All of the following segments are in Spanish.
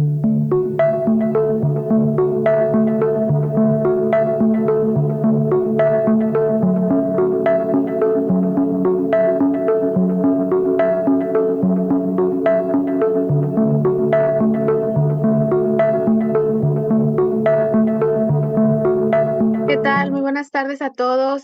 ¿Qué tal? Muy buenas tardes a todos.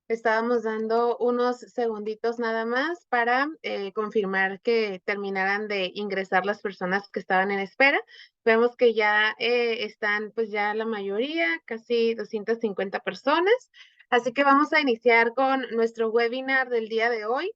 Estábamos dando unos segunditos nada más para confirmar que terminaran de ingresar las personas que estaban en espera. Vemos que ya están pues ya la mayoría, casi 250 personas. Así que vamos a iniciar con nuestro webinar del día de hoy.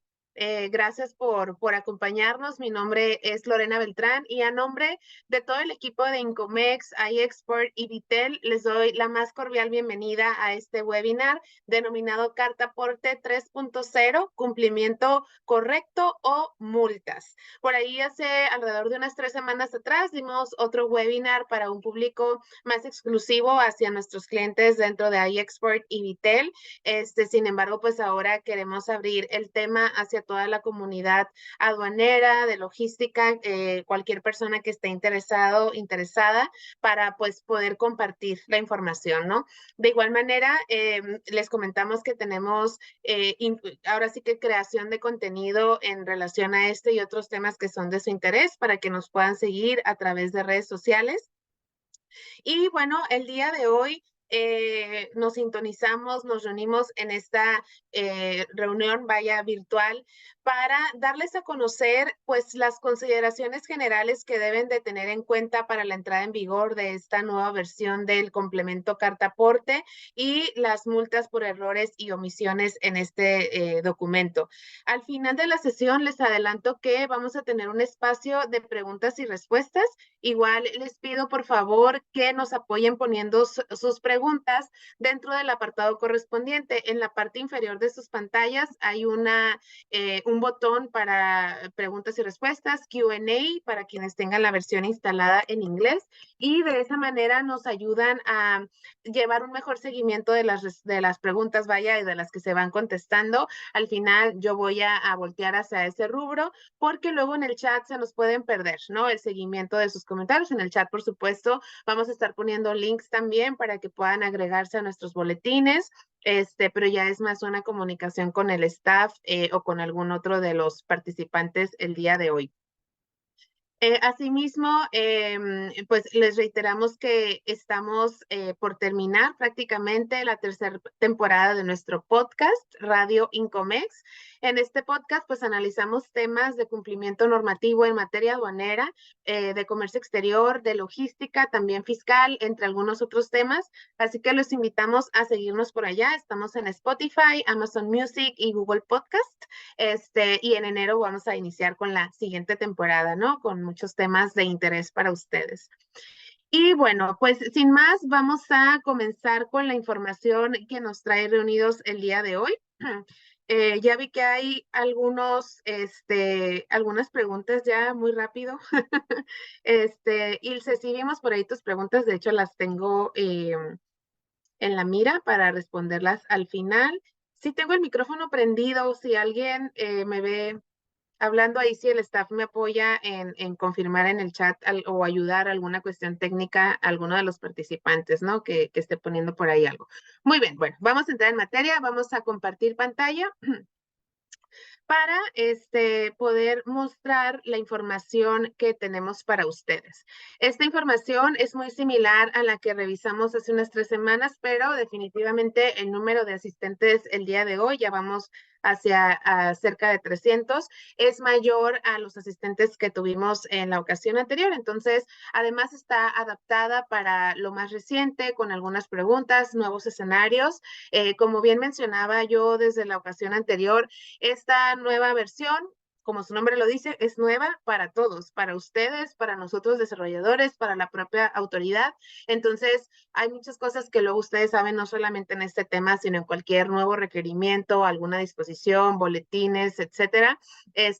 Gracias por acompañarnos. Mi nombre es Lorena Beltrán y a nombre de todo el equipo de Incomex, iExport y Vitel, les doy la más cordial bienvenida a este webinar denominado Carta Aporte 3.0, cumplimiento correcto o multas. Por ahí hace alrededor de unas 3 semanas atrás dimos otro webinar para un público más exclusivo hacia nuestros clientes dentro de iExport y Vitel. Sin embargo, pues ahora queremos abrir el tema hacia toda la comunidad aduanera, de logística, cualquier persona que esté interesada para pues poder compartir la información, ¿no? De igual manera, les comentamos que tenemos ahora sí que creación de contenido en relación a este y otros temas que son de su interés para que nos puedan seguir a través de redes sociales. Y bueno, el día de hoy nos sintonizamos, nos reunimos en esta reunión vaya virtual para darles a conocer pues las consideraciones generales que deben de tener en cuenta para la entrada en vigor de esta nueva versión del complemento carta aporte y las multas por errores y omisiones en este documento. Al final de la sesión les adelanto que vamos a tener un espacio de preguntas y respuestas. Igual les pido por favor que nos apoyen poniendo sus preguntas dentro del apartado correspondiente. En la parte inferior de sus pantallas hay un botón para preguntas y respuestas, Q&A, para quienes tengan la versión instalada en inglés, y de esa manera nos ayudan a llevar un mejor seguimiento de las preguntas, vaya, y de las que se van contestando. Al final yo voy a voltear hacia ese rubro porque luego en el chat se nos pueden perder, ¿no? El seguimiento de sus comentarios. En el chat, por supuesto, vamos a estar poniendo links también para que puedan agregarse a nuestros boletines, pero ya es más una comunicación con el staff o con algún otro de los participantes el día de hoy. Asimismo, pues les reiteramos que estamos por terminar prácticamente la tercera temporada de nuestro podcast, Radio Incomex. En este podcast, pues analizamos temas de cumplimiento normativo en materia aduanera, de comercio exterior, de logística, también fiscal, entre algunos otros temas. Así que los invitamos a seguirnos por allá. Estamos en Spotify, Amazon Music y Google Podcast. Y en enero vamos a iniciar con la siguiente temporada, ¿no? Con muchos temas de interés para ustedes. Y bueno, pues sin más, vamos a comenzar con la información que nos trae reunidos el día de hoy. Ya vi que hay algunas preguntas ya muy rápido. Ilse, si vimos por ahí tus preguntas, de hecho las tengo en la mira para responderlas al final. Si tengo el micrófono prendido, si alguien me ve hablando ahí, si el staff me apoya en confirmar en el chat o ayudar a alguna cuestión técnica a alguno de los participantes, ¿no? Que esté poniendo por ahí algo. Muy bien, bueno, vamos a entrar en materia, vamos a compartir pantalla para poder mostrar la información que tenemos para ustedes. Esta información es muy similar a la que revisamos hace unas 3 semanas, pero definitivamente el número de asistentes el día de hoy, ya vamos hacia cerca de 300, es mayor a los asistentes que tuvimos en la ocasión anterior. Entonces, además está adaptada para lo más reciente, con algunas preguntas, nuevos escenarios. Como bien mencionaba yo desde la ocasión anterior, esta nueva versión, como su nombre lo dice, es nueva para todos, para ustedes, para nosotros desarrolladores, para la propia autoridad. Entonces, hay muchas cosas que luego ustedes saben, no solamente en este tema, sino en cualquier nuevo requerimiento, alguna disposición, boletines, etcétera.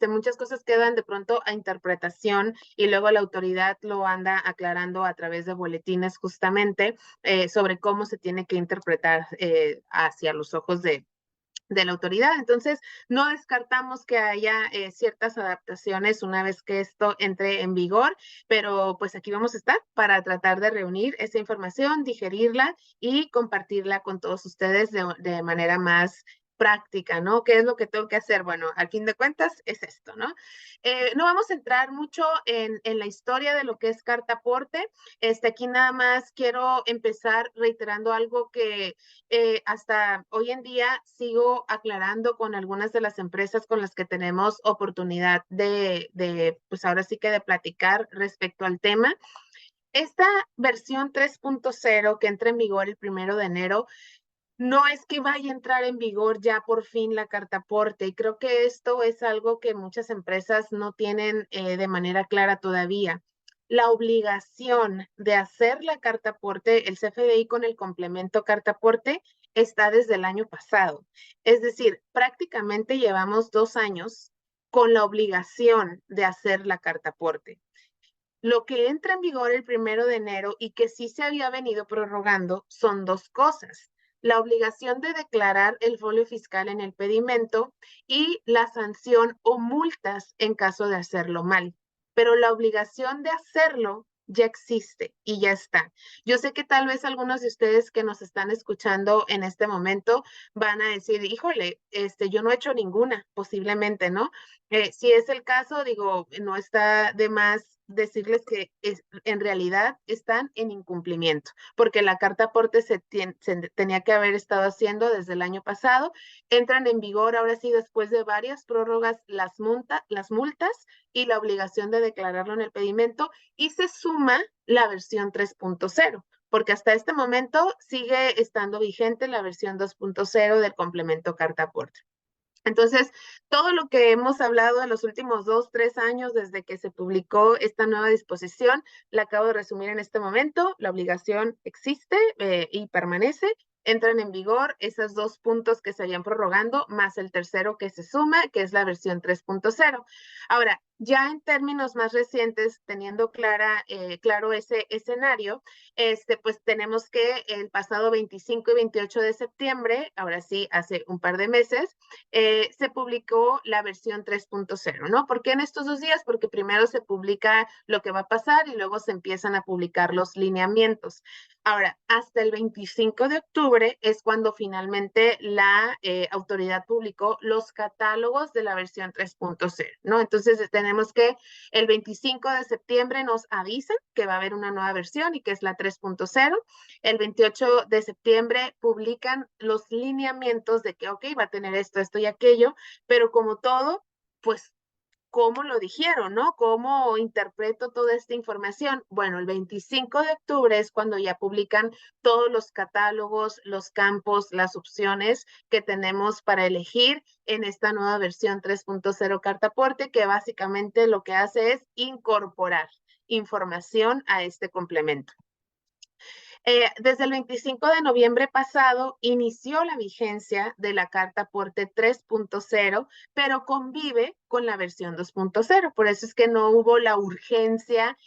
Muchas cosas quedan de pronto a interpretación y luego la autoridad lo anda aclarando a través de boletines justamente sobre cómo se tiene que interpretar hacia los ojos de la autoridad. Entonces, no descartamos que haya ciertas adaptaciones una vez que esto entre en vigor, pero pues aquí vamos a estar para tratar de reunir esa información, digerirla y compartirla con todos ustedes de manera más práctica, ¿no? ¿Qué es lo que tengo que hacer? Bueno, al fin de cuentas es esto, ¿no? No vamos a entrar mucho en la historia de lo que es carta aporte. Aquí nada más quiero empezar reiterando algo que hasta hoy en día sigo aclarando con algunas de las empresas con las que tenemos oportunidad pues ahora sí que de platicar respecto al tema. Esta versión 3.0 que entra en vigor el 1 de enero, no es que vaya a entrar en vigor ya por fin la carta aporte, y creo que esto es algo que muchas empresas no tienen de manera clara todavía. La obligación de hacer la carta aporte, el CFDI con el complemento carta aporte, está desde el año pasado. Es decir, prácticamente llevamos 2 años con la obligación de hacer la carta aporte. Lo que entra en vigor el 1 de enero y que sí se había venido prorrogando son dos cosas: la obligación de declarar el folio fiscal en el pedimento y la sanción o multas en caso de hacerlo mal. Pero la obligación de hacerlo ya existe y ya está. Yo sé que tal vez algunos de ustedes que nos están escuchando en este momento van a decir, híjole, yo no he hecho ninguna, posiblemente, ¿no? Si es el caso, digo, no está de más decirles que en realidad están en incumplimiento, porque la carta aporte se tenía que haber estado haciendo desde el año pasado. Entran en vigor ahora sí, después de varias prórrogas, las multas y la obligación de declararlo en el pedimento, y se suma la versión 3.0, porque hasta este momento sigue estando vigente la versión 2.0 del complemento carta aporte. Entonces, todo lo que hemos hablado en los últimos 2, 3 años desde que se publicó esta nueva disposición, la acabo de resumir en este momento. La obligación existe y permanece. Entran en vigor esos 2 puntos que se habían prorrogando, más el tercero que se suma, que es la versión 3.0. Ahora, ya en términos más recientes, teniendo claro ese escenario, pues tenemos que el pasado 25 y 28 de septiembre, ahora sí, hace un par de meses, se publicó la versión 3.0, ¿no? ¿Por qué en estos 2 días? Porque primero se publica lo que va a pasar y luego se empiezan a publicar los lineamientos. Ahora, hasta el 25 de octubre es cuando finalmente la autoridad publicó los catálogos de la versión 3.0, ¿no? Entonces tenemos que el 25 de septiembre nos avisan que va a haber una nueva versión y que es la 3.0. El 28 de septiembre publican los lineamientos de que, ok, va a tener esto, esto y aquello, pero como todo, pues, ¿cómo lo dijeron, no? ¿Cómo interpreto toda esta información? Bueno, el 25 de octubre es cuando ya publican todos los catálogos, los campos, las opciones que tenemos para elegir en esta nueva versión 3.0 carta aporte, que básicamente lo que hace es incorporar información a este complemento. Desde el 25 de noviembre pasado inició la vigencia de la carta aporte 3.0, pero convive con la versión 2.0. Por eso es que no hubo la urgencia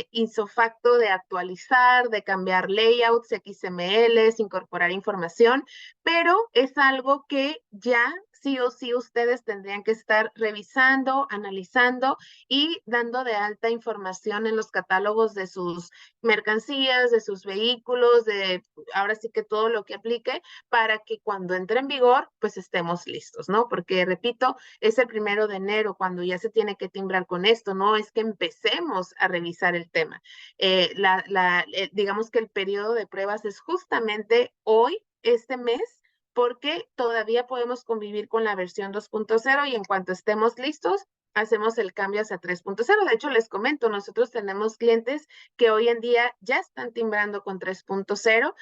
insofacto de actualizar, de cambiar layouts, XMLs, incorporar información, pero es algo que ya sí o sí ustedes tendrían que estar revisando, analizando y dando de alta información en los catálogos de sus mercancías, de sus vehículos, de ahora sí que todo lo que aplique, para que cuando entre en vigor, pues estemos listos, ¿no? Porque, repito, es el 1 de enero cuando ya se tiene que timbrar con esto, no es que empecemos a revisar el tema. Digamos que el periodo de pruebas es justamente hoy, este mes, porque todavía podemos convivir con la versión 2.0 y en cuanto estemos listos, hacemos el cambio hacia 3.0. De hecho, les comento, nosotros tenemos clientes que hoy en día ya están timbrando con 3.0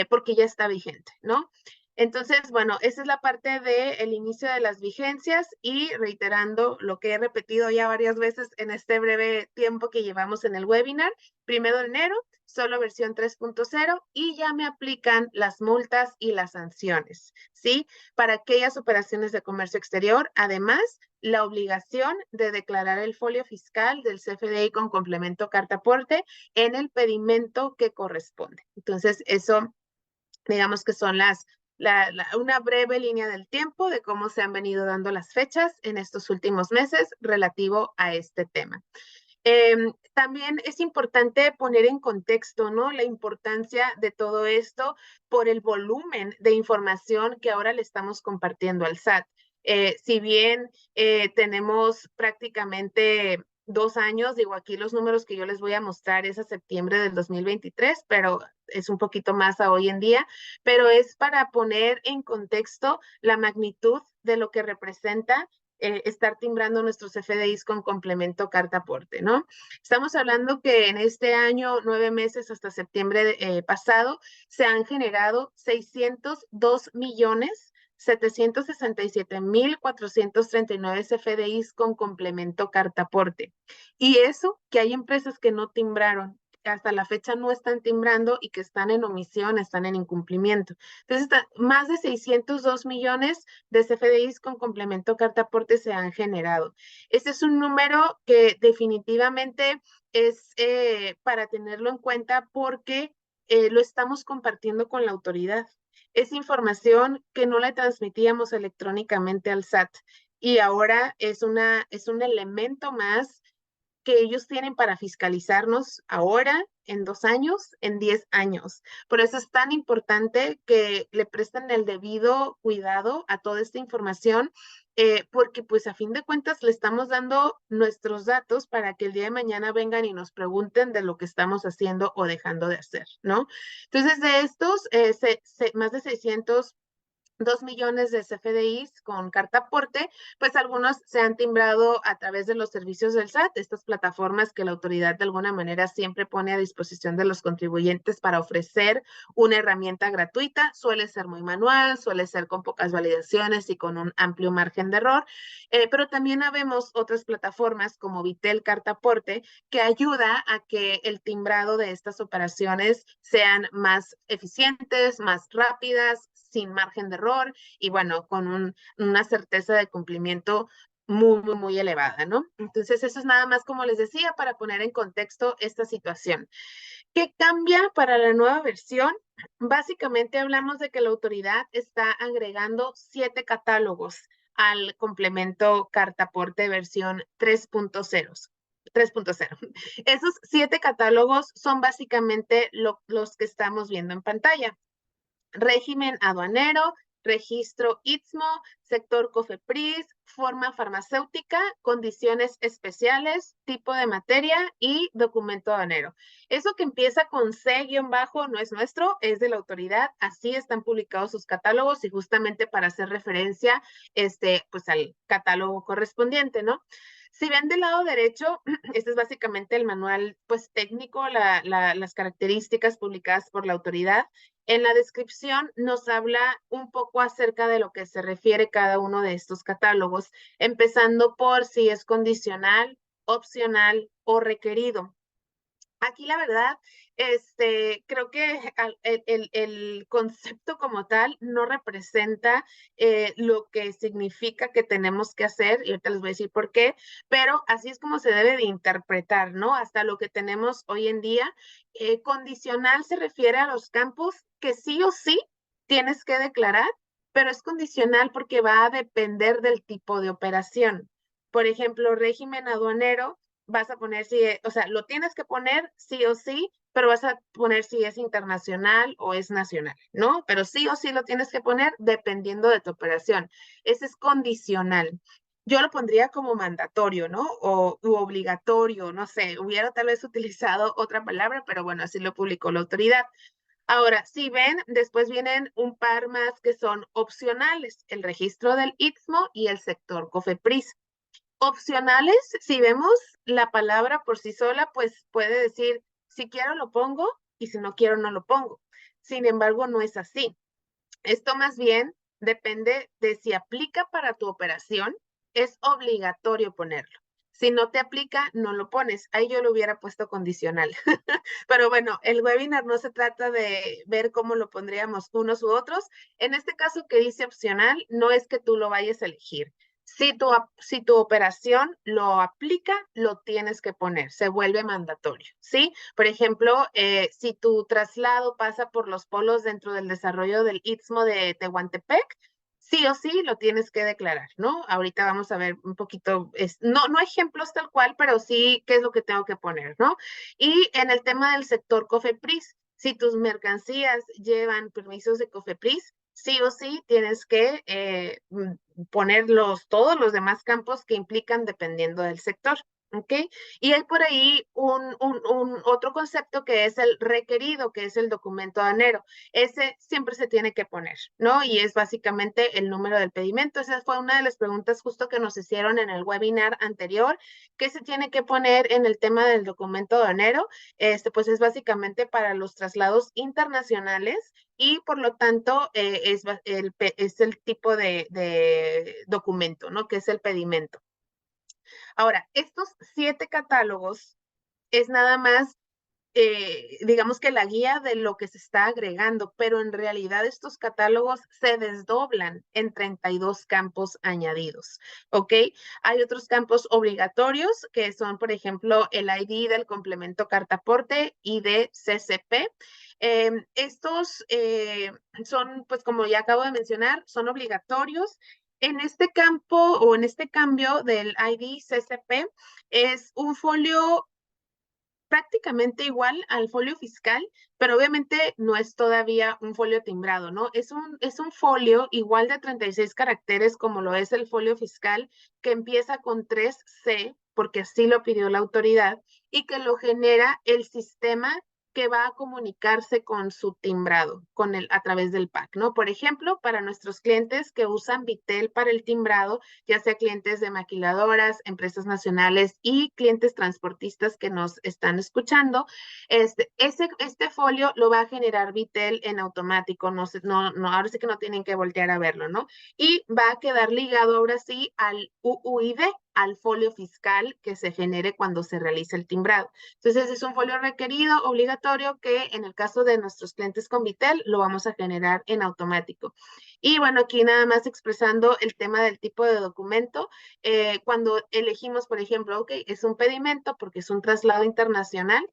porque ya está vigente, ¿no? Entonces, bueno, esa es la parte del inicio de las vigencias y reiterando lo que he repetido ya varias veces en este breve tiempo que llevamos en el webinar. 1 de enero, solo versión 3.0 y ya me aplican las multas y las sanciones, ¿sí? Para aquellas operaciones de comercio exterior, además, la obligación de declarar el folio fiscal del CFDI con complemento carta aporte en el pedimento que corresponde. Entonces, eso, digamos que son las una breve línea del tiempo de cómo se han venido dando las fechas en estos últimos meses relativo a este tema. También es importante poner en contexto, ¿no? La importancia de todo esto por el volumen de información que ahora le estamos compartiendo al SAT. Si bien tenemos prácticamente 2 años, digo, aquí los números que yo les voy a mostrar es a septiembre del 2023, pero es un poquito más a hoy en día, pero es para poner en contexto la magnitud de lo que representa estar timbrando nuestros FDIs con complemento carta aporte, ¿no? Estamos hablando que en este año, 9 meses hasta septiembre pasado, se han generado 602.767.439 CFDIs con complemento carta aporte. Y eso que hay empresas que no timbraron, que hasta la fecha no están timbrando y que están en omisión, están en incumplimiento. Entonces, más de 602 millones de CFDIs con complemento carta aporte se han generado. Este es un número que definitivamente es para tenerlo en cuenta porque lo estamos compartiendo con la autoridad. Es información que no la transmitíamos electrónicamente al SAT y ahora es un elemento más que ellos tienen para fiscalizarnos ahora, en 2 años, en 10 años. Por eso es tan importante que le presten el debido cuidado a toda esta información, porque pues a fin de cuentas le estamos dando nuestros datos para que el día de mañana vengan y nos pregunten de lo que estamos haciendo o dejando de hacer, ¿no? Entonces, de estos, más de 2 millones de CFDIs con carta aporte, pues algunos se han timbrado a través de los servicios del SAT, estas plataformas que la autoridad de alguna manera siempre pone a disposición de los contribuyentes para ofrecer una herramienta gratuita. Suele ser muy manual, suele ser con pocas validaciones y con un amplio margen de error, pero también habemos otras plataformas como Vitel Carta Aporte que ayuda a que el timbrado de estas operaciones sean más eficientes, más rápidas, sin margen de error y bueno, con una certeza de cumplimiento muy, muy, muy elevada, ¿no? Entonces, eso es nada más, como les decía, para poner en contexto esta situación. ¿Qué cambia para la nueva versión? Básicamente hablamos de que la autoridad está agregando 7 catálogos al complemento carta aporte versión 3.0. 3.0. Esos 7 catálogos son básicamente los que estamos viendo en pantalla. Régimen aduanero, registro Istmo, sector COFEPRIS, forma farmacéutica, condiciones especiales, tipo de materia y documento aduanero. Eso que empieza con C-bajo no es nuestro, es de la autoridad. Así están publicados sus catálogos y justamente para hacer referencia pues al catálogo correspondiente, ¿no? Si ven del lado derecho, este es básicamente el manual pues técnico, las características publicadas por la autoridad. En la descripción nos habla un poco acerca de lo que se refiere cada uno de estos catálogos, empezando por si es condicional, opcional o requerido. Aquí la verdad, creo que el concepto como tal no representa lo que significa que tenemos que hacer, y ahorita les voy a decir por qué, pero así es como se debe de interpretar, ¿no? Hasta lo que tenemos hoy en día. Condicional se refiere a los campos que sí o sí tienes que declarar, pero es condicional porque va a depender del tipo de operación. Por ejemplo, régimen aduanero vas a poner si, o sea, lo tienes que poner sí o sí, pero vas a poner si es internacional o es nacional, ¿no? Pero sí o sí lo tienes que poner dependiendo de tu operación. Ese es condicional. Yo lo pondría como mandatorio, ¿no? O u obligatorio, no sé, hubiera tal vez utilizado otra palabra, pero bueno, así lo publicó la autoridad. Ahora, si ven, después vienen un par más que son opcionales, el registro del Istmo y el sector COFEPRIS. Opcionales, si vemos la palabra por sí sola, pues puede decir, si quiero lo pongo y si no quiero no lo pongo. Sin embargo, no es así. Esto más bien depende de si aplica para tu operación, es obligatorio ponerlo. Si no te aplica, no lo pones. Ahí yo lo hubiera puesto condicional. Pero bueno, el webinar no se trata de ver cómo lo pondríamos unos u otros. En este caso que dice opcional, no es que tú lo vayas a elegir. Si tu operación lo aplica, lo tienes que poner, se vuelve mandatorio, ¿sí? Por ejemplo, si tu traslado pasa por los polos dentro del desarrollo del Istmo de Tehuantepec, sí o sí lo tienes que declarar, ¿no? Ahorita vamos a ver un poquito, no ejemplos tal cual, pero sí qué es lo que tengo que poner, ¿no? Y en el tema del sector COFEPRIS, si tus mercancías llevan permisos de COFEPRIS, sí o sí tienes que poner todos los demás campos que implican dependiendo del sector. ¿Ok? Y hay por ahí un otro concepto que es el requerido, que es el documento aduanero. Ese siempre se tiene que poner, ¿no? Y es básicamente el número del pedimento. Esa fue una de las preguntas justo que nos hicieron en el webinar anterior. ¿Qué se tiene que poner en el tema del documento aduanero? Pues es básicamente para los traslados internacionales y por lo tanto es el tipo de documento, ¿no? Que es el pedimento. Ahora, estos 7 catálogos es nada más, digamos que la guía de lo que se está agregando, pero en realidad estos catálogos se desdoblan en 32 campos añadidos, ¿ok? Hay otros campos obligatorios que son, por ejemplo, el ID del complemento cartaporte y de CCP. Estos son, pues como ya acabo de mencionar, son obligatorios. En este campo o en este cambio del ID CCP es un folio prácticamente igual al folio fiscal, pero obviamente no es todavía un folio timbrado, ¿no? Es un folio igual de 36 caracteres como lo es el folio fiscal, que empieza con 3C, porque así lo pidió la autoridad, y que lo genera el sistema que va a comunicarse con su timbrado, a través del PAC, ¿no? Por ejemplo, para nuestros clientes que usan Bitel para el timbrado, ya sea clientes de maquiladoras, empresas nacionales y clientes transportistas que nos están escuchando, este folio lo va a generar Bitel en automático, ahora sí que no tienen que voltear a verlo, ¿no? Y va a quedar ligado ahora sí al UUID, al folio fiscal que se genere cuando se realice el timbrado. Entonces, es un folio requerido, obligatorio, que en el caso de nuestros clientes con Bitel lo vamos a generar en automático. Y bueno, aquí nada más expresando el tema del tipo de documento. Cuando elegimos, por ejemplo, ok, es un pedimento porque es un traslado internacional,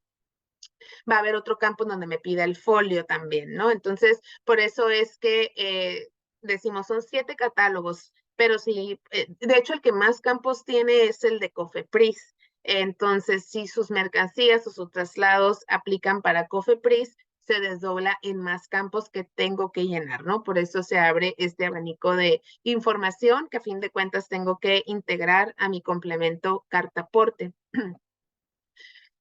va a haber otro campo en donde me pida el folio también, ¿no? Entonces, por eso es que decimos, son 7 catálogos, pero sí, de hecho, el que más campos tiene es el de COFEPRIS. Entonces, si sus mercancías o sus traslados aplican para COFEPRIS, se desdobla en más campos que tengo que llenar, ¿no? Por eso se abre este abanico de información que a fin de cuentas tengo que integrar a mi complemento cartaporte.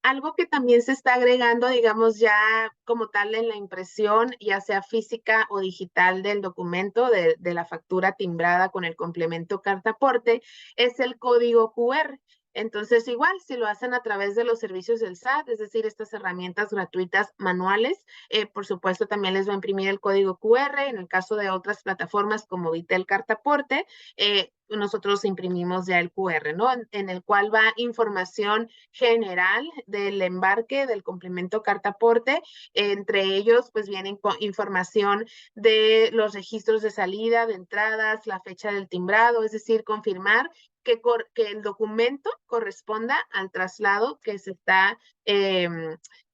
Algo que también se está agregando, digamos, ya como tal en la impresión, ya sea física o digital del documento, de la factura timbrada con el complemento cartaporte, es el código QR. Entonces, igual, si lo hacen a través de los servicios del SAT, es decir, estas herramientas gratuitas manuales, por supuesto, también les va a imprimir el código QR. En el caso de otras plataformas como Vitel Cartaporte, nosotros imprimimos ya el QR, ¿no? En el cual va información general del embarque del complemento cartaporte. Entre ellos, pues vienen información de los registros de salida, de entradas, la fecha del timbrado, es decir, confirmar que el documento corresponda al traslado que se está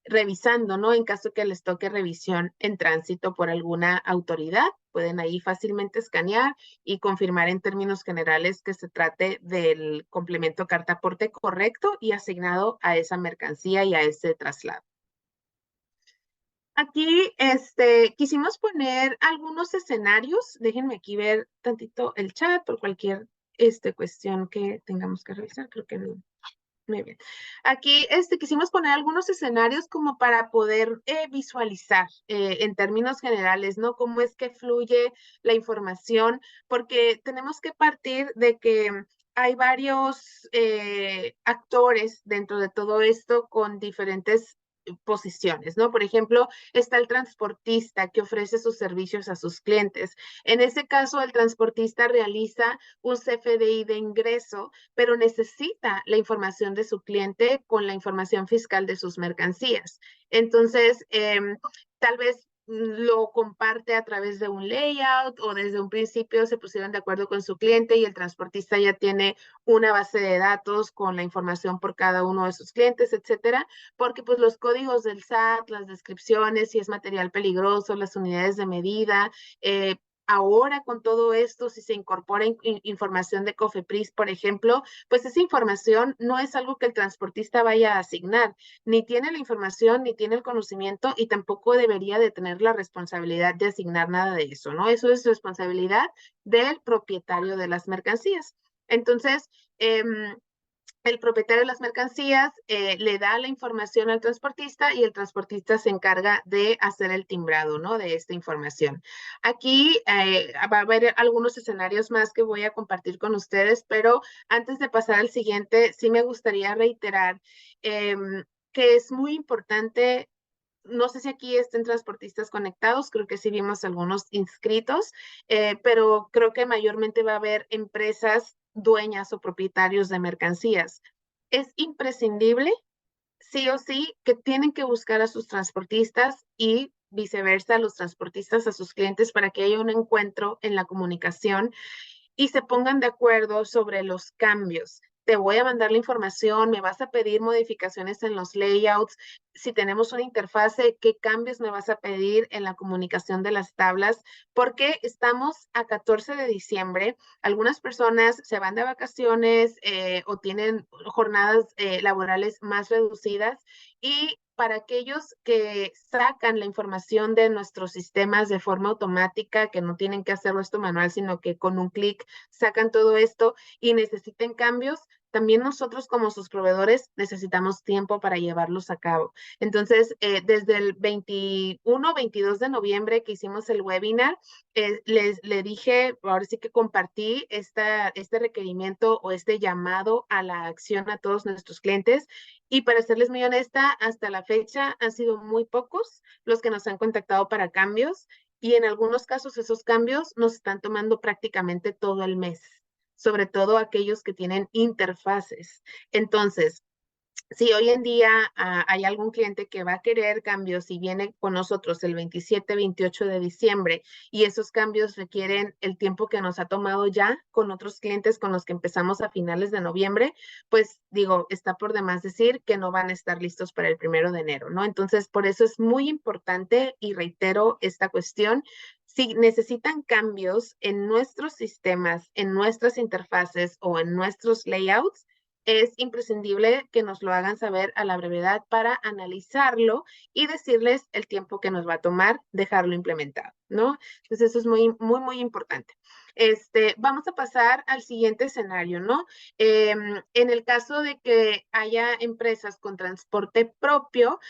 revisando, ¿no? En caso que les toque revisión en tránsito por alguna autoridad, pueden ahí fácilmente escanear y confirmar en términos generales que se trate del complemento cartaporte correcto y asignado a esa mercancía y a ese traslado. Aquí quisimos poner algunos escenarios. Déjenme aquí ver tantito el chat por cualquier cuestión que tengamos que revisar. Creo que no. Muy bien. Aquí quisimos poner algunos escenarios como para poder visualizar en términos generales, ¿no? Cómo es que fluye la información, porque tenemos que partir de que hay varios actores dentro de todo esto con diferentes posiciones, ¿no? Por ejemplo, está el transportista que ofrece sus servicios a sus clientes. En ese caso, el transportista realiza un CFDI de ingreso, pero necesita la información de su cliente con la información fiscal de sus mercancías. Entonces, tal vez lo comparte a través de un layout o desde un principio se pusieron de acuerdo con su cliente y el transportista ya tiene una base de datos con la información por cada uno de sus clientes, etcétera, porque pues los códigos del SAT, las descripciones, si es material peligroso, las unidades de medida, ahora con todo esto, si se incorpora información de COFEPRIS, por ejemplo, pues esa información no es algo que el transportista vaya a asignar, ni tiene la información, ni tiene el conocimiento y tampoco debería de tener la responsabilidad de asignar nada de eso, ¿no? Eso es responsabilidad del propietario de las mercancías. Entonces, el propietario de las mercancías le da la información al transportista y el transportista se encarga de hacer el timbrado, ¿no? De esta información. Aquí va a haber algunos escenarios más que voy a compartir con ustedes, pero antes de pasar al siguiente, sí me gustaría reiterar que es muy importante. No sé si aquí estén transportistas conectados, creo que sí vimos algunos inscritos, pero creo que mayormente va a haber empresas dueñas o propietarios de mercancías. Es imprescindible, sí o sí, que tienen que buscar a sus transportistas y viceversa, los transportistas a sus clientes para que haya un encuentro en la comunicación y se pongan de acuerdo sobre los cambios. Te voy a mandar la información, me vas a pedir modificaciones en los layouts. Si tenemos una interfase, ¿qué cambios me vas a pedir en la comunicación de las tablas? Porque estamos a 14 de diciembre. Algunas personas se van de vacaciones o tienen jornadas laborales más reducidas y para aquellos que sacan la información de nuestros sistemas de forma automática, que no tienen que hacerlo esto manual, sino que con un clic sacan todo esto y necesiten cambios, también nosotros como sus proveedores necesitamos tiempo para llevarlos a cabo. Entonces, desde el 21, 22 de noviembre que hicimos el webinar, le dije, ahora sí que compartí este requerimiento o este llamado a la acción a todos nuestros clientes y para serles muy honesta, hasta la fecha han sido muy pocos los que nos han contactado para cambios y en algunos casos esos cambios nos están tomando prácticamente todo el mes, sobre todo aquellos que tienen interfaces. Entonces, si hoy en día hay algún cliente que va a querer cambios y viene con nosotros el 27, 28 de diciembre y esos cambios requieren el tiempo que nos ha tomado ya con otros clientes con los que empezamos a finales de noviembre, pues digo, está por demás decir que no van a estar listos para el 1 de enero, ¿no? Entonces, por eso es muy importante y reitero esta cuestión. Si necesitan cambios en nuestros sistemas, en nuestras interfaces o en nuestros layouts, es imprescindible que nos lo hagan saber a la brevedad para analizarlo y decirles el tiempo que nos va a tomar dejarlo implementado, ¿no? Entonces eso es muy, muy, muy importante. Vamos a pasar al siguiente escenario, ¿no? En el caso de que haya empresas con transporte propio,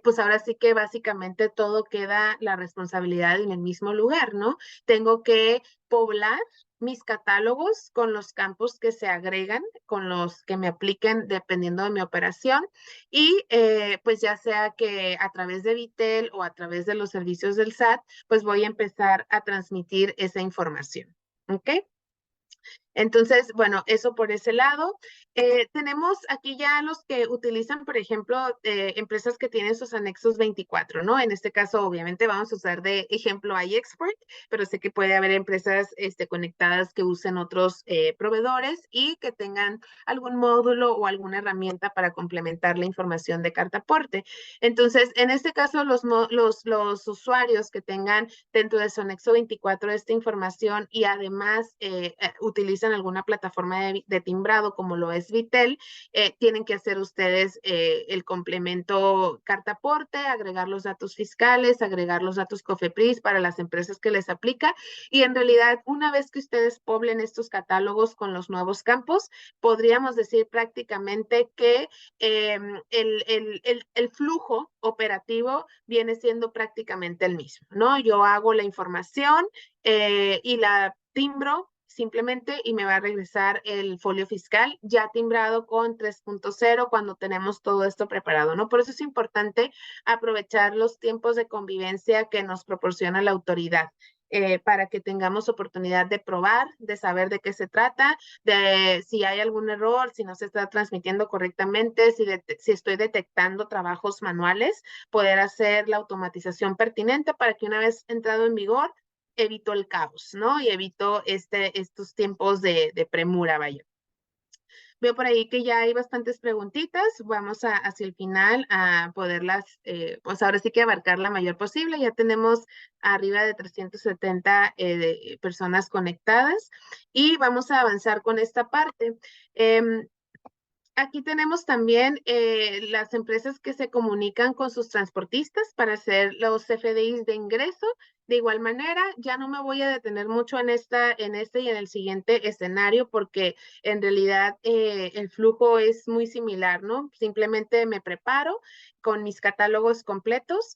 pues ahora sí que básicamente todo queda la responsabilidad en el mismo lugar, ¿no? Tengo que poblar mis catálogos con los campos que se agregan, con los que me apliquen dependiendo de mi operación y pues ya sea que a través de Vitel o a través de los servicios del SAT, pues voy a empezar a transmitir esa información. ¿Ok? Entonces, bueno, eso por ese lado. Tenemos aquí ya los que utilizan, por ejemplo, empresas que tienen sus anexos 24, ¿no? En este caso, obviamente, vamos a usar de ejemplo iExport, pero sé que puede haber empresas conectadas que usen otros proveedores y que tengan algún módulo o alguna herramienta para complementar la información de cartaporte. Entonces, en este caso, los usuarios que tengan dentro de su anexo 24 esta información y además utilizan alguna plataforma de timbrado como lo es Vitel, tienen que hacer ustedes el complemento cartaporte, agregar los datos fiscales, agregar los datos COFEPRIS para las empresas que les aplica y en realidad una vez que ustedes poblen estos catálogos con los nuevos campos, podríamos decir prácticamente que el flujo operativo viene siendo prácticamente el mismo, ¿no? Yo hago la información y la timbro simplemente y me va a regresar el folio fiscal ya timbrado con 3.0 cuando tenemos todo esto preparado, ¿no? Por eso es importante aprovechar los tiempos de convivencia que nos proporciona la autoridad. para que tengamos oportunidad de probar, de saber de qué se trata, de si hay algún error, si no se está transmitiendo correctamente, si estoy detectando trabajos manuales, poder hacer la automatización pertinente para que una vez entrado en vigor, evito el caos, ¿no? Y evito estos tiempos de premura, vaya. Veo por ahí que ya hay bastantes preguntitas. Vamos hacia el final a poderlas, pues ahora sí que abarcar la mayor posible. Ya tenemos arriba de 370 personas conectadas y vamos a avanzar con esta parte. Aquí tenemos también las empresas que se comunican con sus transportistas para hacer los FDIs de ingreso. De igual manera, ya no me voy a detener mucho en este y en el siguiente escenario porque en realidad el flujo es muy similar, ¿no? Simplemente me preparo con mis catálogos completos.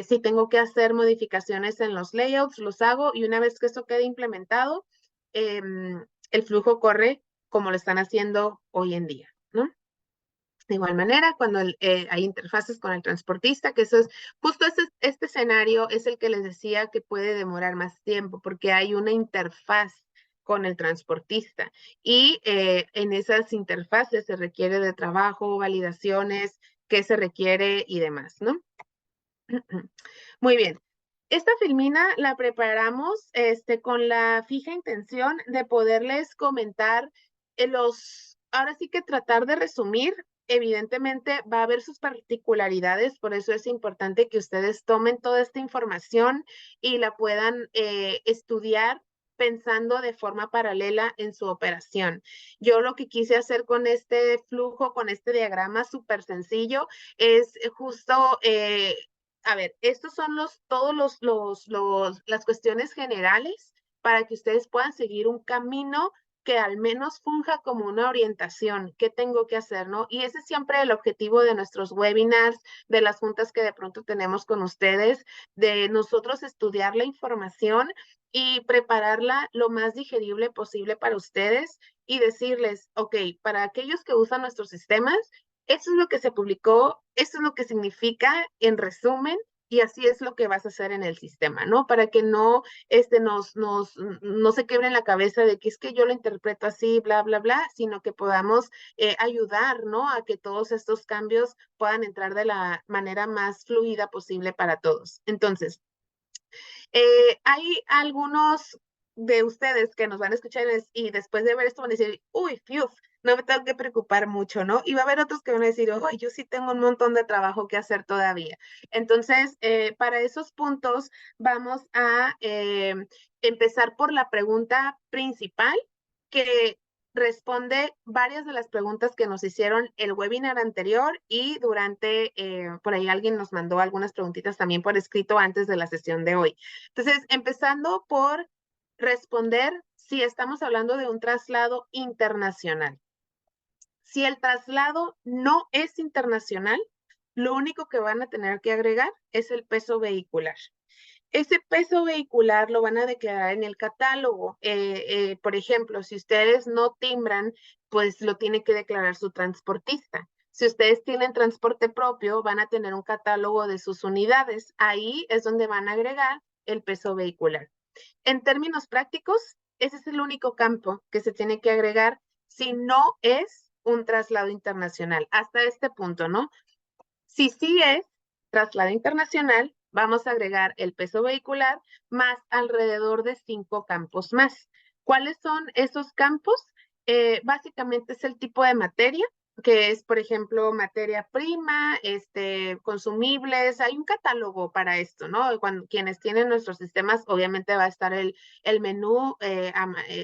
Si tengo que hacer modificaciones en los layouts, los hago y una vez que eso quede implementado, el flujo corre como lo están haciendo hoy en día, ¿no? De igual manera, cuando hay interfaces con el transportista, que eso es justo este escenario es el que les decía que puede demorar más tiempo porque hay una interfaz con el transportista y en esas interfaces se requiere de trabajo, validaciones, qué se requiere y demás, ¿no? Muy bien. Esta filmina la preparamos con la fija intención de poderles comentar ahora sí que tratar de resumir, evidentemente va a haber sus particularidades, por eso es importante que ustedes tomen toda esta información y la puedan estudiar pensando de forma paralela en su operación. Yo lo que quise hacer con este flujo, con este diagrama súper sencillo, es justo a ver, estos son todos las cuestiones generales para que ustedes puedan seguir un camino que al menos funja como una orientación. ¿Qué tengo que hacer, no? Y ese es siempre el objetivo de nuestros webinars, de las juntas que de pronto tenemos con ustedes, de nosotros estudiar la información y prepararla lo más digerible posible para ustedes y decirles, ok, para aquellos que usan nuestros sistemas, eso es lo que se publicó, eso es lo que significa en resumen, y así es lo que vas a hacer en el sistema, ¿no? Para que no, no se quebre en la cabeza de que es que yo lo interpreto así, bla, bla, bla, sino que podamos ayudar, ¿no? A que todos estos cambios puedan entrar de la manera más fluida posible para todos. Entonces, hay algunos de ustedes que nos van a escuchar y después de ver esto van a decir, uy, fiuf, no me tengo que preocupar mucho, ¿no? Y va a haber otros que van a decir, oh, yo sí tengo un montón de trabajo que hacer todavía. Entonces, para esos puntos vamos a empezar por la pregunta principal que responde varias de las preguntas que nos hicieron el webinar anterior y por ahí alguien nos mandó algunas preguntitas también por escrito antes de la sesión de hoy. Entonces, empezando por responder si estamos hablando de un traslado internacional. Si el traslado no es internacional, lo único que van a tener que agregar es el peso vehicular. Ese peso vehicular lo van a declarar en el catálogo. Por ejemplo, si ustedes no timbran, pues lo tiene que declarar su transportista. Si ustedes tienen transporte propio, van a tener un catálogo de sus unidades. Ahí es donde van a agregar el peso vehicular. En términos prácticos, ese es el único campo que se tiene que agregar si no es un traslado internacional. Hasta este punto, ¿no? Si sí es traslado internacional, vamos a agregar el peso vehicular más alrededor de 5 campos más. ¿Cuáles son esos campos? Básicamente es el tipo de materia, que es, por ejemplo, materia prima, consumibles. Hay un catálogo para esto, ¿no? Quienes tienen nuestros sistemas, obviamente va a estar el menú,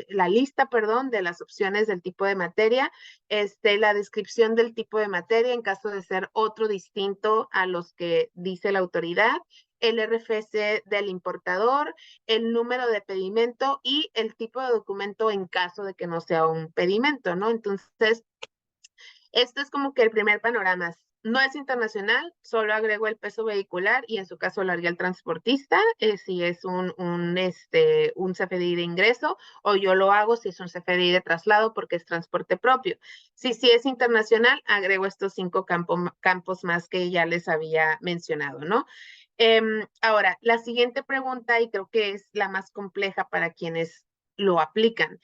la lista, perdón, de las opciones del tipo de materia, la descripción del tipo de materia en caso de ser otro distinto a los que dice la autoridad, el RFC del importador, el número de pedimento y el tipo de documento en caso de que no sea un pedimento, ¿no? Entonces, esto es como que el primer panorama. No es internacional, solo agrego el peso vehicular y en su caso lo haría el transportista, si es un CFDI de ingreso, o yo lo hago si es un CFDI de traslado porque es transporte propio. Si es internacional, agrego estos 5 campos más que ya les había mencionado, ¿no? Ahora, la siguiente pregunta, y creo que es la más compleja para quienes lo aplican.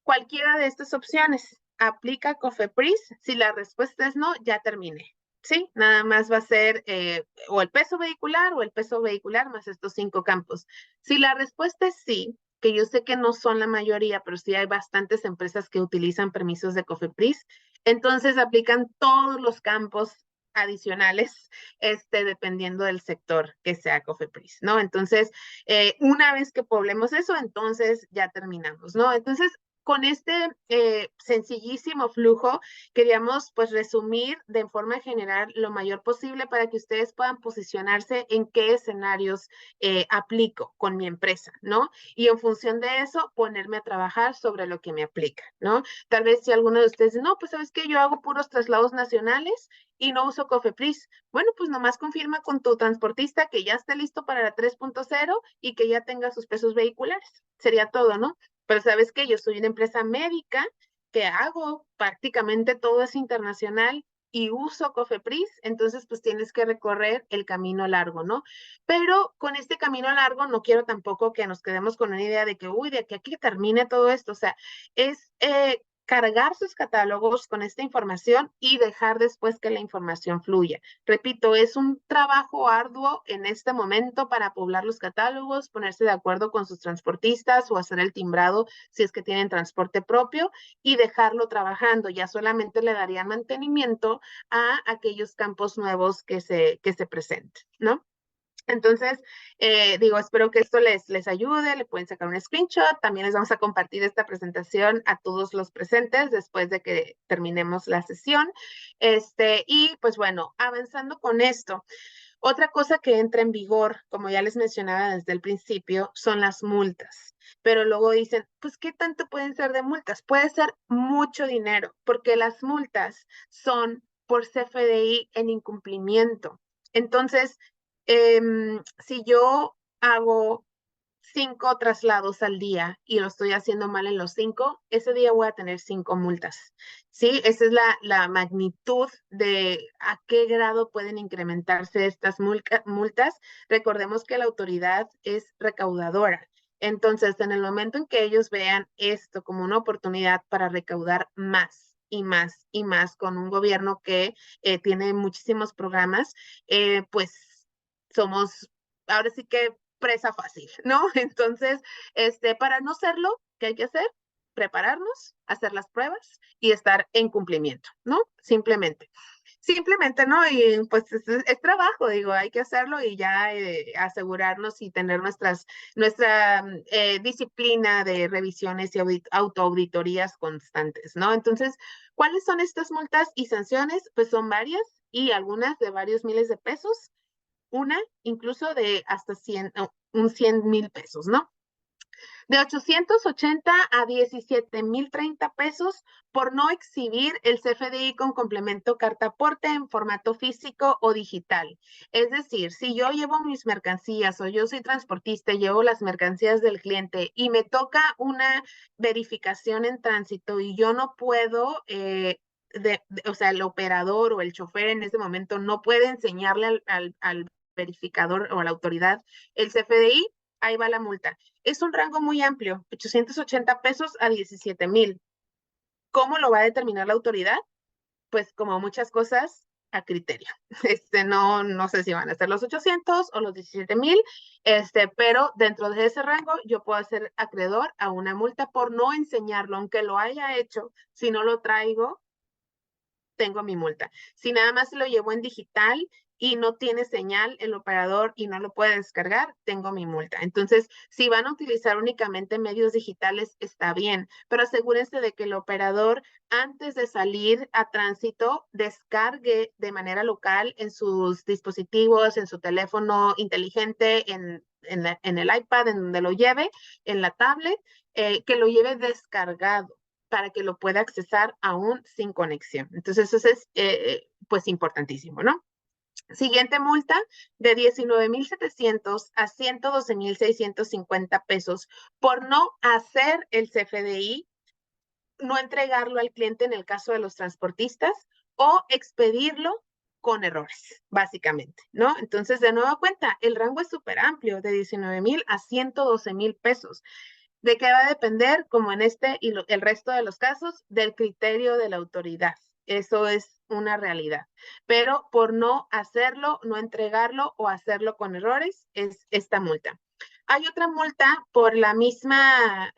Cualquiera de estas opciones, ¿aplica COFEPRIS? Si la respuesta es no, ya terminé. Sí, nada más va a ser o el peso vehicular o el peso vehicular más estos 5 campos. Si la respuesta es sí, que yo sé que no son la mayoría, pero sí hay bastantes empresas que utilizan permisos de COFEPRIS, entonces aplican todos los campos adicionales, dependiendo del sector que sea COFEPRIS, ¿no? Entonces, una vez que poblemos eso, entonces ya terminamos, ¿no? Entonces, con este sencillísimo flujo, queríamos pues resumir de forma general lo mayor posible para que ustedes puedan posicionarse en qué escenarios aplico con mi empresa, ¿no? Y en función de eso, ponerme a trabajar sobre lo que me aplica, ¿no? Tal vez si alguno de ustedes dice, no, pues sabes que yo hago puros traslados nacionales y no uso COFEPRIS. Bueno, pues nomás confirma con tu transportista que ya esté listo para la 3.0 y que ya tenga sus pesos vehiculares. Sería todo, ¿no? Pero sabes que yo soy una empresa médica que hago prácticamente todo es internacional y uso COFEPRIS, entonces pues tienes que recorrer el camino largo, ¿no? Pero con este camino largo no quiero tampoco que nos quedemos con una idea de que, uy, de aquí que termine todo esto, o sea, es cargar sus catálogos con esta información y dejar después que la información fluya. Repito, es un trabajo arduo en este momento para poblar los catálogos, ponerse de acuerdo con sus transportistas o hacer el timbrado si es que tienen transporte propio y dejarlo trabajando. Ya solamente le darían mantenimiento a aquellos campos nuevos que se presenten, ¿no? Entonces, digo, espero que esto les ayude, le pueden sacar un screenshot, también les vamos a compartir esta presentación a todos los presentes después de que terminemos la sesión. Y pues bueno, avanzando con esto, otra cosa que entra en vigor, como ya les mencionaba desde el principio, son las multas. Pero luego dicen, pues, ¿qué tanto pueden ser de multas? Puede ser mucho dinero, porque las multas son por CFDI en incumplimiento. Entonces, si yo hago 5 traslados al día y lo estoy haciendo mal en los 5, ese día voy a tener 5 multas. ¿Sí? Esa es la magnitud de a qué grado pueden incrementarse estas multas. Recordemos que la autoridad es recaudadora. Entonces, en el momento en que ellos vean esto como una oportunidad para recaudar más y más y más con un gobierno que tiene muchísimos programas, pues somos, ahora sí que presa fácil, ¿no? Entonces, para no serlo, ¿qué hay que hacer? Prepararnos, hacer las pruebas y estar en cumplimiento, ¿no? Simplemente, ¿no? Y pues es trabajo, digo, hay que hacerlo y ya asegurarnos y tener nuestra disciplina de revisiones y autoauditorías constantes, ¿no? Entonces, ¿cuáles son estas multas y sanciones? Pues son varias y algunas de varios miles de pesos, una incluso de hasta 100,000 pesos, ¿no? De 880 a 17,030 pesos por no exhibir el CFDI con complemento carta aporte en formato físico o digital. Es decir, si yo llevo mis mercancías o yo soy transportista y llevo las mercancías del cliente y me toca una verificación en tránsito y yo no puedo o sea, el operador o el chofer en ese momento no puede enseñarle al verificador o a la autoridad el CFDI, ahí va la multa. Es un rango muy amplio, 880 pesos a 17,000. ¿Cómo lo va a determinar la autoridad? Pues como muchas cosas, a criterio. No sé si van a ser los 800 o los 17,000, pero dentro de ese rango yo puedo ser acreedor a una multa por no enseñarlo, aunque lo haya hecho, si no lo traigo, tengo mi multa. Si nada más lo llevo en digital y no tiene señal el operador y no lo puede descargar, tengo mi multa. Entonces, si van a utilizar únicamente medios digitales, está bien, pero asegúrense de que el operador, antes de salir a tránsito, descargue de manera local en sus dispositivos, en su teléfono inteligente, en el iPad, en donde lo lleve, en la tablet, que lo lleve descargado para que lo pueda accesar aún sin conexión. Entonces, eso es pues importantísimo, ¿no? Siguiente multa de 19,700 a 112,650 pesos por no hacer el CFDI, no entregarlo al cliente en el caso de los transportistas o expedirlo con errores, básicamente, ¿no? Entonces, de nueva cuenta, el rango es súper amplio, de 19,000 a 112,000 pesos. ¿De qué va a depender, como en este y el resto de los casos? Del criterio de la autoridad. Eso es una realidad. Pero por no hacerlo, no entregarlo o hacerlo con errores, es esta multa. Hay otra multa por la misma,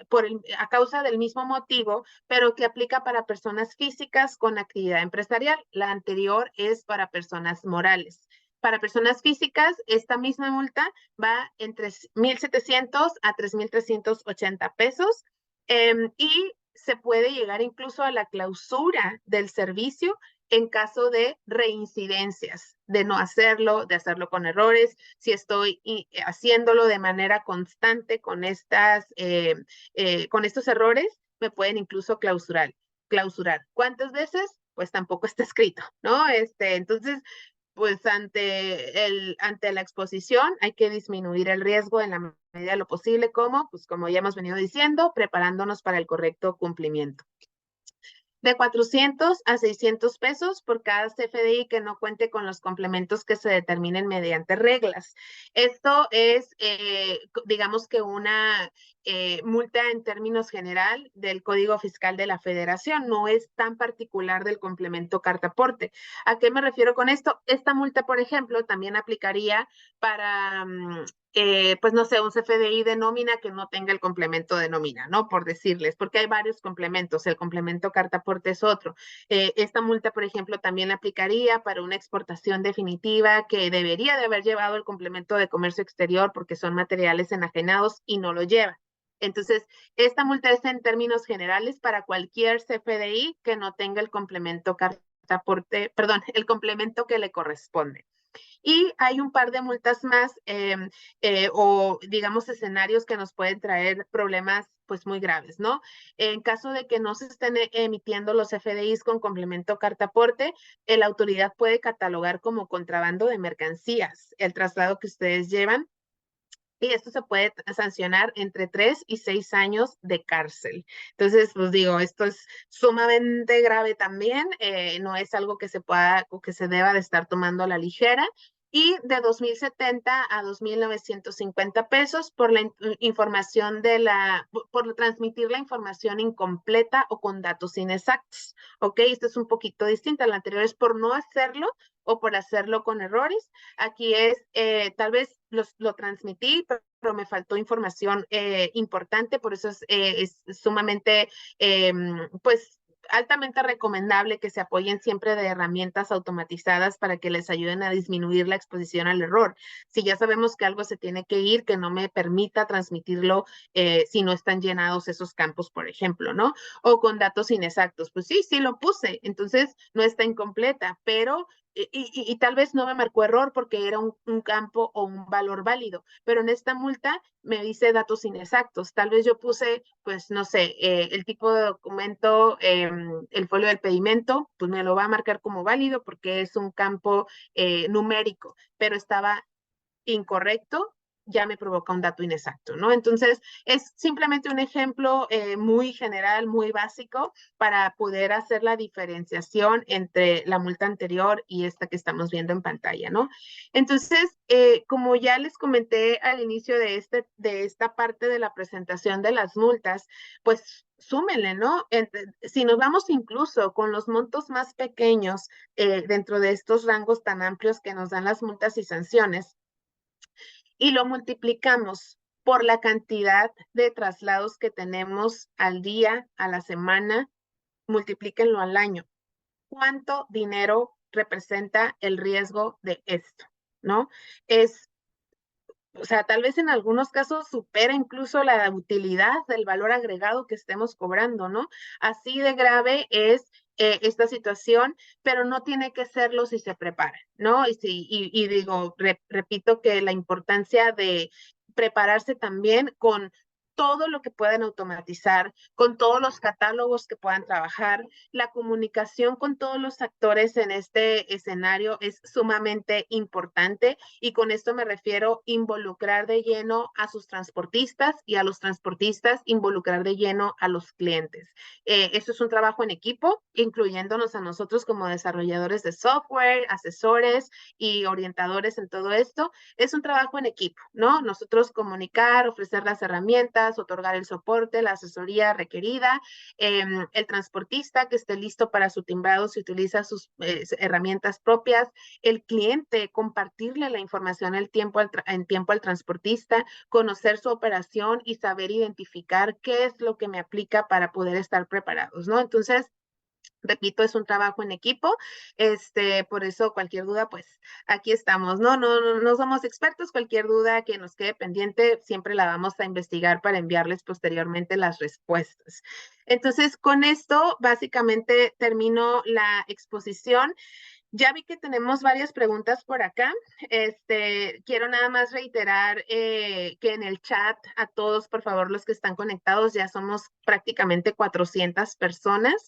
a causa del mismo motivo, pero que aplica para personas físicas con actividad empresarial. La anterior es para personas morales. Para personas físicas, esta misma multa va entre 1,700 a 3,380 pesos y se puede llegar incluso a la clausura del servicio en caso de reincidencias, de no hacerlo, de hacerlo con errores, si estoy haciéndolo de manera constante con estos errores, me pueden incluso clausurar. ¿Cuántas veces? Pues tampoco está escrito, ¿no? Entonces, pues ante la exposición hay que disminuir el riesgo en la medida de lo posible, pues como ya hemos venido diciendo, preparándonos para el correcto cumplimiento. De 400 a 600 pesos por cada CFDI que no cuente con los complementos que se determinen mediante reglas. Esto es, digamos que una multa en términos general del Código Fiscal de la Federación, no es tan particular del complemento carta aporte. ¿A qué me refiero con esto? Esta multa, por ejemplo, también aplicaría para pues no sé, un CFDI de nómina que no tenga el complemento de nómina, ¿no? Por decirles, porque hay varios complementos, el complemento carta aporte es otro. Esta multa, por ejemplo, también la aplicaría para una exportación definitiva que debería de haber llevado el complemento de comercio exterior porque son materiales enajenados y no lo lleva. Entonces, esta multa es en términos generales para cualquier CFDI que no tenga el complemento carta aporte, perdón, el complemento que le corresponde. Y hay un par de multas más o digamos escenarios que nos pueden traer problemas pues muy graves, ¿no? En caso de que no se estén emitiendo los FDIs con complemento carta aporte, la autoridad puede catalogar como contrabando de mercancías el traslado que ustedes llevan y esto se puede sancionar entre 3 y 6 años de cárcel. Entonces, pues digo, esto es sumamente grave también, no es algo que se pueda o que se deba de estar tomando a la ligera. Y de 2,070 a 2,950 pesos por la información por transmitir la información incompleta o con datos inexactos. ¿Ok? Esto es un poquito distinto. La anterior es por no hacerlo o por hacerlo con errores. Aquí es, tal vez lo transmití, pero me faltó información importante, por eso es sumamente, pues, altamente recomendable que se apoyen siempre de herramientas automatizadas para que les ayuden a disminuir la exposición al error. Si ya sabemos que algo se tiene que ir, que no me permita transmitirlo si no están llenados esos campos, por ejemplo, ¿no? O con datos inexactos. Pues sí lo puse, entonces no está incompleta, pero y tal vez no me marcó error porque era un campo o un valor válido, pero en esta multa me dice datos inexactos. Tal vez yo puse, pues no sé, el tipo de documento, el folio del pedimento, pues me lo va a marcar como válido porque es un campo numérico, pero estaba incorrecto, ya me provoca un dato inexacto, ¿no? Entonces, es simplemente un ejemplo muy general, muy básico para poder hacer la diferenciación entre la multa anterior y esta que estamos viendo en pantalla, ¿no? Entonces, como ya les comenté al inicio de esta parte de la presentación de las multas, pues súmenle, ¿no? Si nos vamos incluso con los montos más pequeños dentro de estos rangos tan amplios que nos dan las multas y sanciones, y lo multiplicamos por la cantidad de traslados que tenemos al día, a la semana, multiplíquenlo al año. ¿Cuánto dinero representa el riesgo de esto? ¿No? O sea, tal vez en algunos casos supera incluso la utilidad del valor agregado que estemos cobrando, ¿no? Así de grave es esta situación, pero no tiene que serlo si se prepara, ¿no? Y digo, repito que la importancia de prepararse también con todo lo que puedan automatizar, con todos los catálogos que puedan trabajar. La comunicación con todos los actores en este escenario es sumamente importante y con esto me refiero involucrar de lleno a sus transportistas y a los transportistas involucrar de lleno a los clientes. Esto es un trabajo en equipo, incluyéndonos a nosotros como desarrolladores de software, asesores y orientadores en todo esto. Es un trabajo en equipo, ¿no? Nosotros comunicar, ofrecer las herramientas, otorgar el soporte, la asesoría requerida, el transportista que esté listo para su timbrado si utiliza sus herramientas propias, el cliente, compartirle la información en tiempo al transportista, conocer su operación y saber identificar qué es lo que me aplica para poder estar preparados, ¿no? Entonces, repito, es un trabajo en equipo, por eso cualquier duda, pues aquí estamos, ¿no? No somos expertos, cualquier duda que nos quede pendiente, siempre la vamos a investigar para enviarles posteriormente las respuestas. Entonces, con esto, básicamente termino la exposición. Ya vi que tenemos varias preguntas por acá. Quiero nada más reiterar que en el chat a todos, por favor, los que están conectados, ya somos prácticamente 400 personas.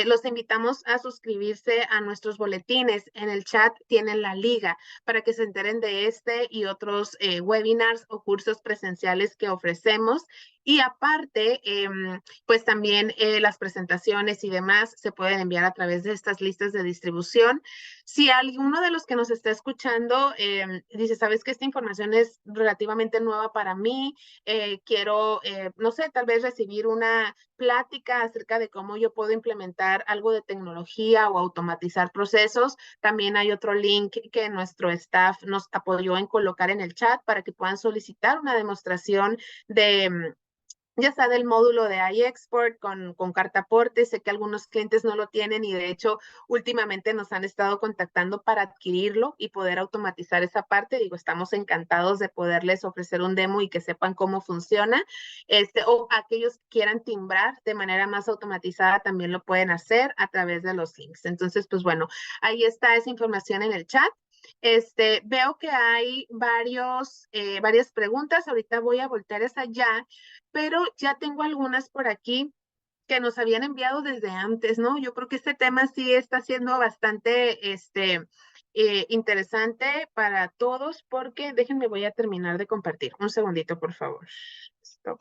Los invitamos a suscribirse a nuestros boletines. En el chat tienen la liga para que se enteren de este y otros webinars o cursos presenciales que ofrecemos. Y aparte, pues también las presentaciones y demás se pueden enviar a través de estas listas de distribución. Si alguno de los que nos está escuchando dice, sabes que esta información es relativamente nueva para mí, quiero, no sé, tal vez recibir una plática acerca de cómo yo puedo implementar algo de tecnología o automatizar procesos, también hay otro link que nuestro staff nos apoyó en colocar en el chat para que puedan solicitar una demostración de ya sea del módulo de iExport con carta aporte. Sé que algunos clientes no lo tienen y de hecho últimamente nos han estado contactando para adquirirlo y poder automatizar esa parte. Digo, estamos encantados de poderles ofrecer un demo y que sepan cómo funciona. O aquellos que quieran timbrar de manera más automatizada también lo pueden hacer a través de los links. Entonces, pues bueno, ahí está esa información en el chat. Veo que hay varias preguntas. Ahorita voy a voltear esa allá, pero ya tengo algunas por aquí que nos habían enviado desde antes, ¿no? Yo creo que este tema sí está siendo bastante interesante para todos porque déjenme, voy a terminar de compartir. Un segundito, por favor. Stop.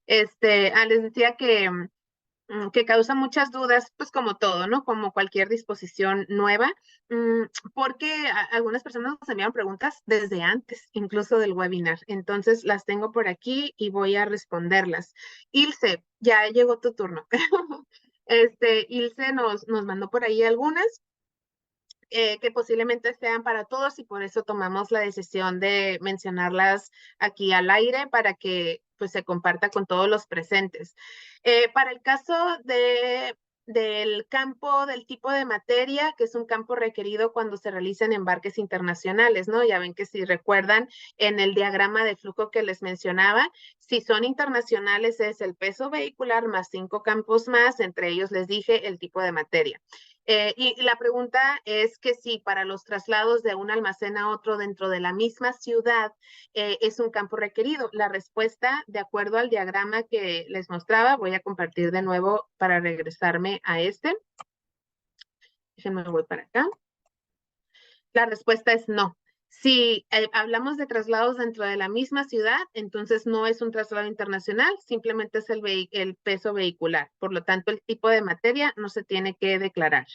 Les decía que causa muchas dudas, pues como todo, ¿no? Como cualquier disposición nueva, porque algunas personas nos enviaron preguntas desde antes, incluso del webinar. Entonces las tengo por aquí y voy a responderlas. Ilse, ya llegó tu turno. Ilse nos mandó por ahí algunas. Que posiblemente sean para todos y por eso tomamos la decisión de mencionarlas aquí al aire para que pues se comparta con todos los presentes. Para el caso del campo, del tipo de materia, que es un campo requerido cuando se realizan embarques internacionales, ¿no? Ya ven que si recuerdan en el diagrama de flujo que les mencionaba, si son internacionales es el peso vehicular más 5 campos más, entre ellos les dije el tipo de materia. Y la pregunta es que si para los traslados de un almacén a otro dentro de la misma ciudad es un campo requerido. La respuesta, de acuerdo al diagrama que les mostraba, voy a compartir de nuevo para regresarme a este. Déjenme, voy para acá. La respuesta es no. Si hablamos de traslados dentro de la misma ciudad, entonces no es un traslado internacional, simplemente es el peso vehicular. Por lo tanto, el tipo de materia no se tiene que declarar.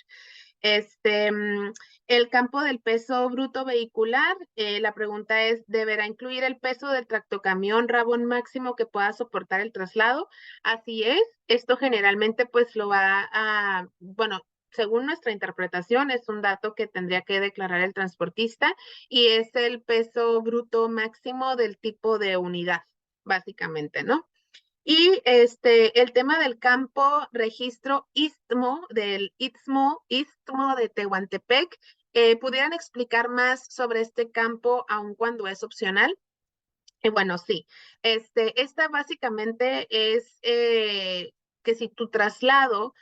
El campo del peso bruto vehicular, la pregunta es, ¿deberá incluir el peso del tractocamión rabón máximo que pueda soportar el traslado? Así es, esto generalmente pues lo va a, bueno, según nuestra interpretación, es un dato que tendría que declarar el transportista y es el peso bruto máximo del tipo de unidad, básicamente, ¿no? Y el tema del campo registro istmo, del istmo de Tehuantepec, ¿pudieran explicar más sobre este campo, aun cuando es opcional? Bueno, sí. Esta básicamente es que si tu traslado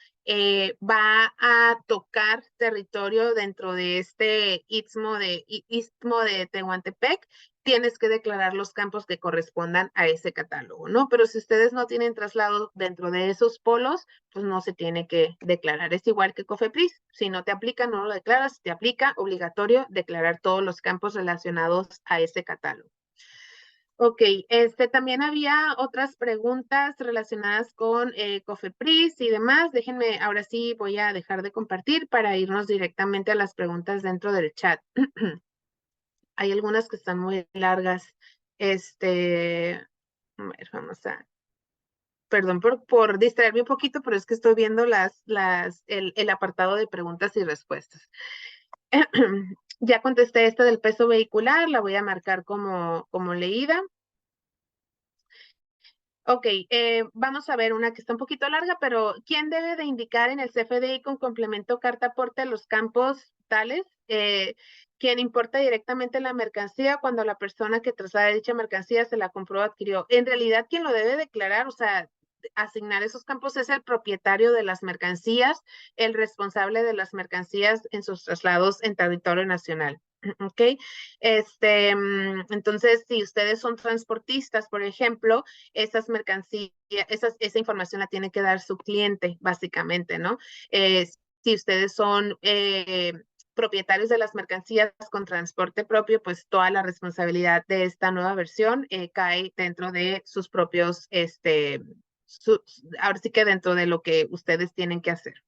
va a tocar territorio dentro de este istmo de Tehuantepec, tienes que declarar los campos que correspondan a ese catálogo, ¿no? Pero si ustedes no tienen traslado dentro de esos polos, pues no se tiene que declarar. Es igual que COFEPRIS. Si no te aplica, no lo declaras. Si te aplica, obligatorio declarar todos los campos relacionados a ese catálogo. Ok, también había otras preguntas relacionadas con COFEPRIS y demás. Déjenme, ahora sí voy a dejar de compartir para irnos directamente a las preguntas dentro del chat. Hay algunas que están muy largas. A ver, vamos a, perdón por distraerme un poquito, pero es que estoy viendo el apartado de preguntas y respuestas. Ya contesté esta del peso vehicular, la voy a marcar como leída. Ok, vamos a ver una que está un poquito larga, pero ¿quién debe de indicar en el CFDI con complemento carta aporte los campos tales? Quien importa directamente la mercancía cuando la persona que traslada dicha mercancía se la compró o adquirió. En realidad, quien lo debe declarar, o sea, asignar esos campos es el propietario de las mercancías, el responsable de las mercancías en sus traslados en territorio nacional. ¿Ok? Entonces, si ustedes son transportistas, por ejemplo, esas mercancías, esa información la tiene que dar su cliente, básicamente, ¿no? Si ustedes son propietarios de las mercancías con transporte propio, pues toda la responsabilidad de esta nueva versión cae dentro de sus propios, ahora sí que dentro de lo que ustedes tienen que hacer.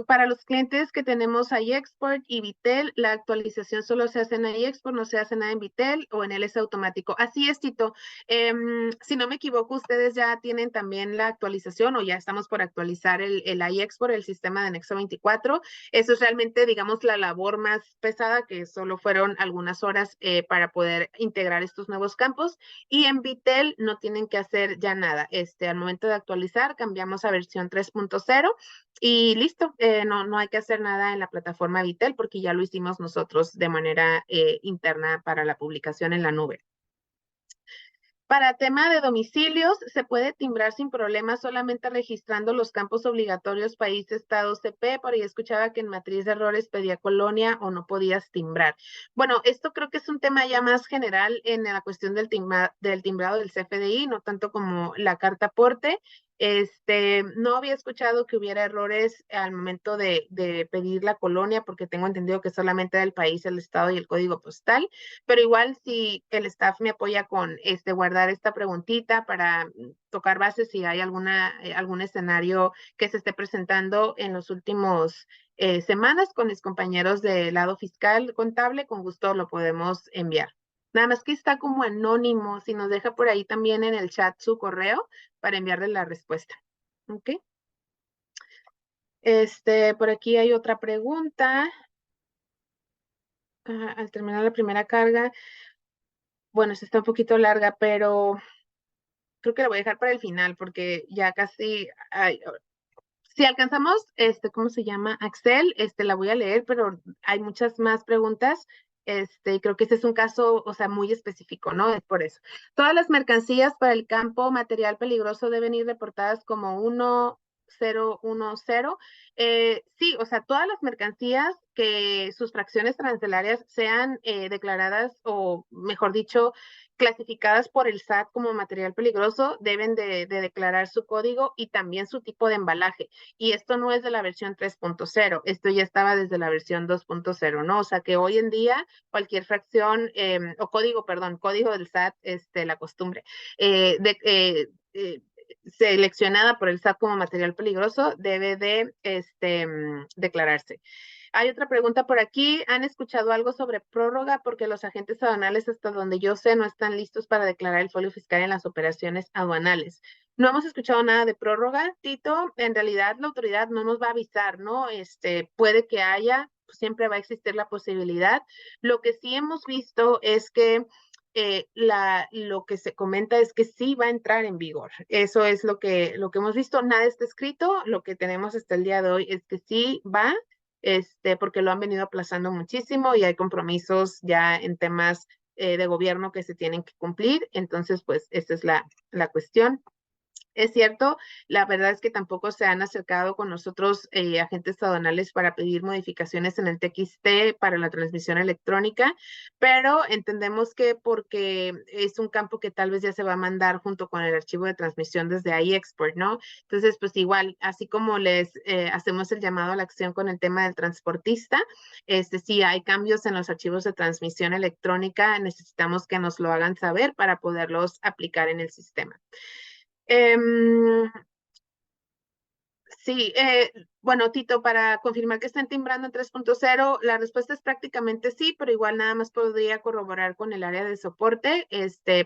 Para los clientes que tenemos iExport y Vitel, la actualización solo se hace en iExport, no se hace nada en Vitel o en LS automático. Así es, Tito. Si no me equivoco, ustedes ya tienen también la actualización o ya estamos por actualizar el iExport, el sistema de Nexo 24. Eso es realmente, digamos, la labor más pesada, que solo fueron algunas horas para poder integrar estos nuevos campos. Y en Vitel no tienen que hacer ya nada. Al momento de actualizar, cambiamos a versión 3.0. Y listo, no hay que hacer nada en la plataforma Vitel porque ya lo hicimos nosotros de manera interna para la publicación en la nube. Para tema de domicilios, se puede timbrar sin problema solamente registrando los campos obligatorios país, estado, CP. Por ahí escuchaba que en matriz de errores pedía colonia o no podías timbrar. Bueno, esto creo que es un tema ya más general en la cuestión del timbrado del CFDI, no tanto como la carta aporte. No había escuchado que hubiera errores al momento de pedir la colonia, porque tengo entendido que solamente era el país, el estado y el código postal, pero igual si el staff me apoya con guardar esta preguntita para tocar base si hay algún escenario que se esté presentando en los últimos semanas con mis compañeros del lado fiscal contable, con gusto lo podemos enviar. Nada más que está como anónimo, si nos deja por ahí también en el chat su correo para enviarle la respuesta. ¿Ok? Por aquí hay otra pregunta. Al terminar la primera carga, bueno, esta está un poquito larga, pero creo que la voy a dejar para el final porque ya casi, si alcanzamos, ¿cómo se llama? Axel, la voy a leer, pero hay muchas más preguntas. Creo que este es un caso, o sea, muy específico, ¿no? Es por eso. Todas las mercancías para el campo material peligroso deben ir reportadas como 1010. Sí, o sea, todas las mercancías que sus fracciones arancelarias sean declaradas o, mejor dicho, clasificadas por el SAT como material peligroso, deben de declarar su código y también su tipo de embalaje. Y esto no es de la versión 3.0, esto ya estaba desde la versión 2.0, ¿no? O sea que hoy en día cualquier fracción o código, perdón, código del SAT, la costumbre, seleccionada por el SAT como material peligroso, debe de declararse. Hay otra pregunta por aquí. ¿Han escuchado algo sobre prórroga? Porque los agentes aduanales, hasta donde yo sé, no están listos para declarar el folio fiscal en las operaciones aduanales. No hemos escuchado nada de prórroga, Tito. En realidad, la autoridad no nos va a avisar, ¿no? Puede que haya, siempre va a existir la posibilidad. Lo que sí hemos visto es que lo que se comenta es que sí va a entrar en vigor. Eso es lo que hemos visto. Nada está escrito. Lo que tenemos hasta el día de hoy es que sí va, porque lo han venido aplazando muchísimo y hay compromisos ya en temas de gobierno que se tienen que cumplir. Entonces, pues, esa es la cuestión. Es cierto, la verdad es que tampoco se han acercado con nosotros agentes aduanales para pedir modificaciones en el TXT para la transmisión electrónica, pero entendemos que porque es un campo que tal vez ya se va a mandar junto con el archivo de transmisión desde iExport, ¿no? Entonces, pues igual, así como les hacemos el llamado a la acción con el tema del transportista, si hay cambios en los archivos de transmisión electrónica, necesitamos que nos lo hagan saber para poderlos aplicar en el sistema. Sí, bueno, Tito, para confirmar que están timbrando en 3.0, la respuesta es prácticamente sí, pero igual nada más podría corroborar con el área de soporte,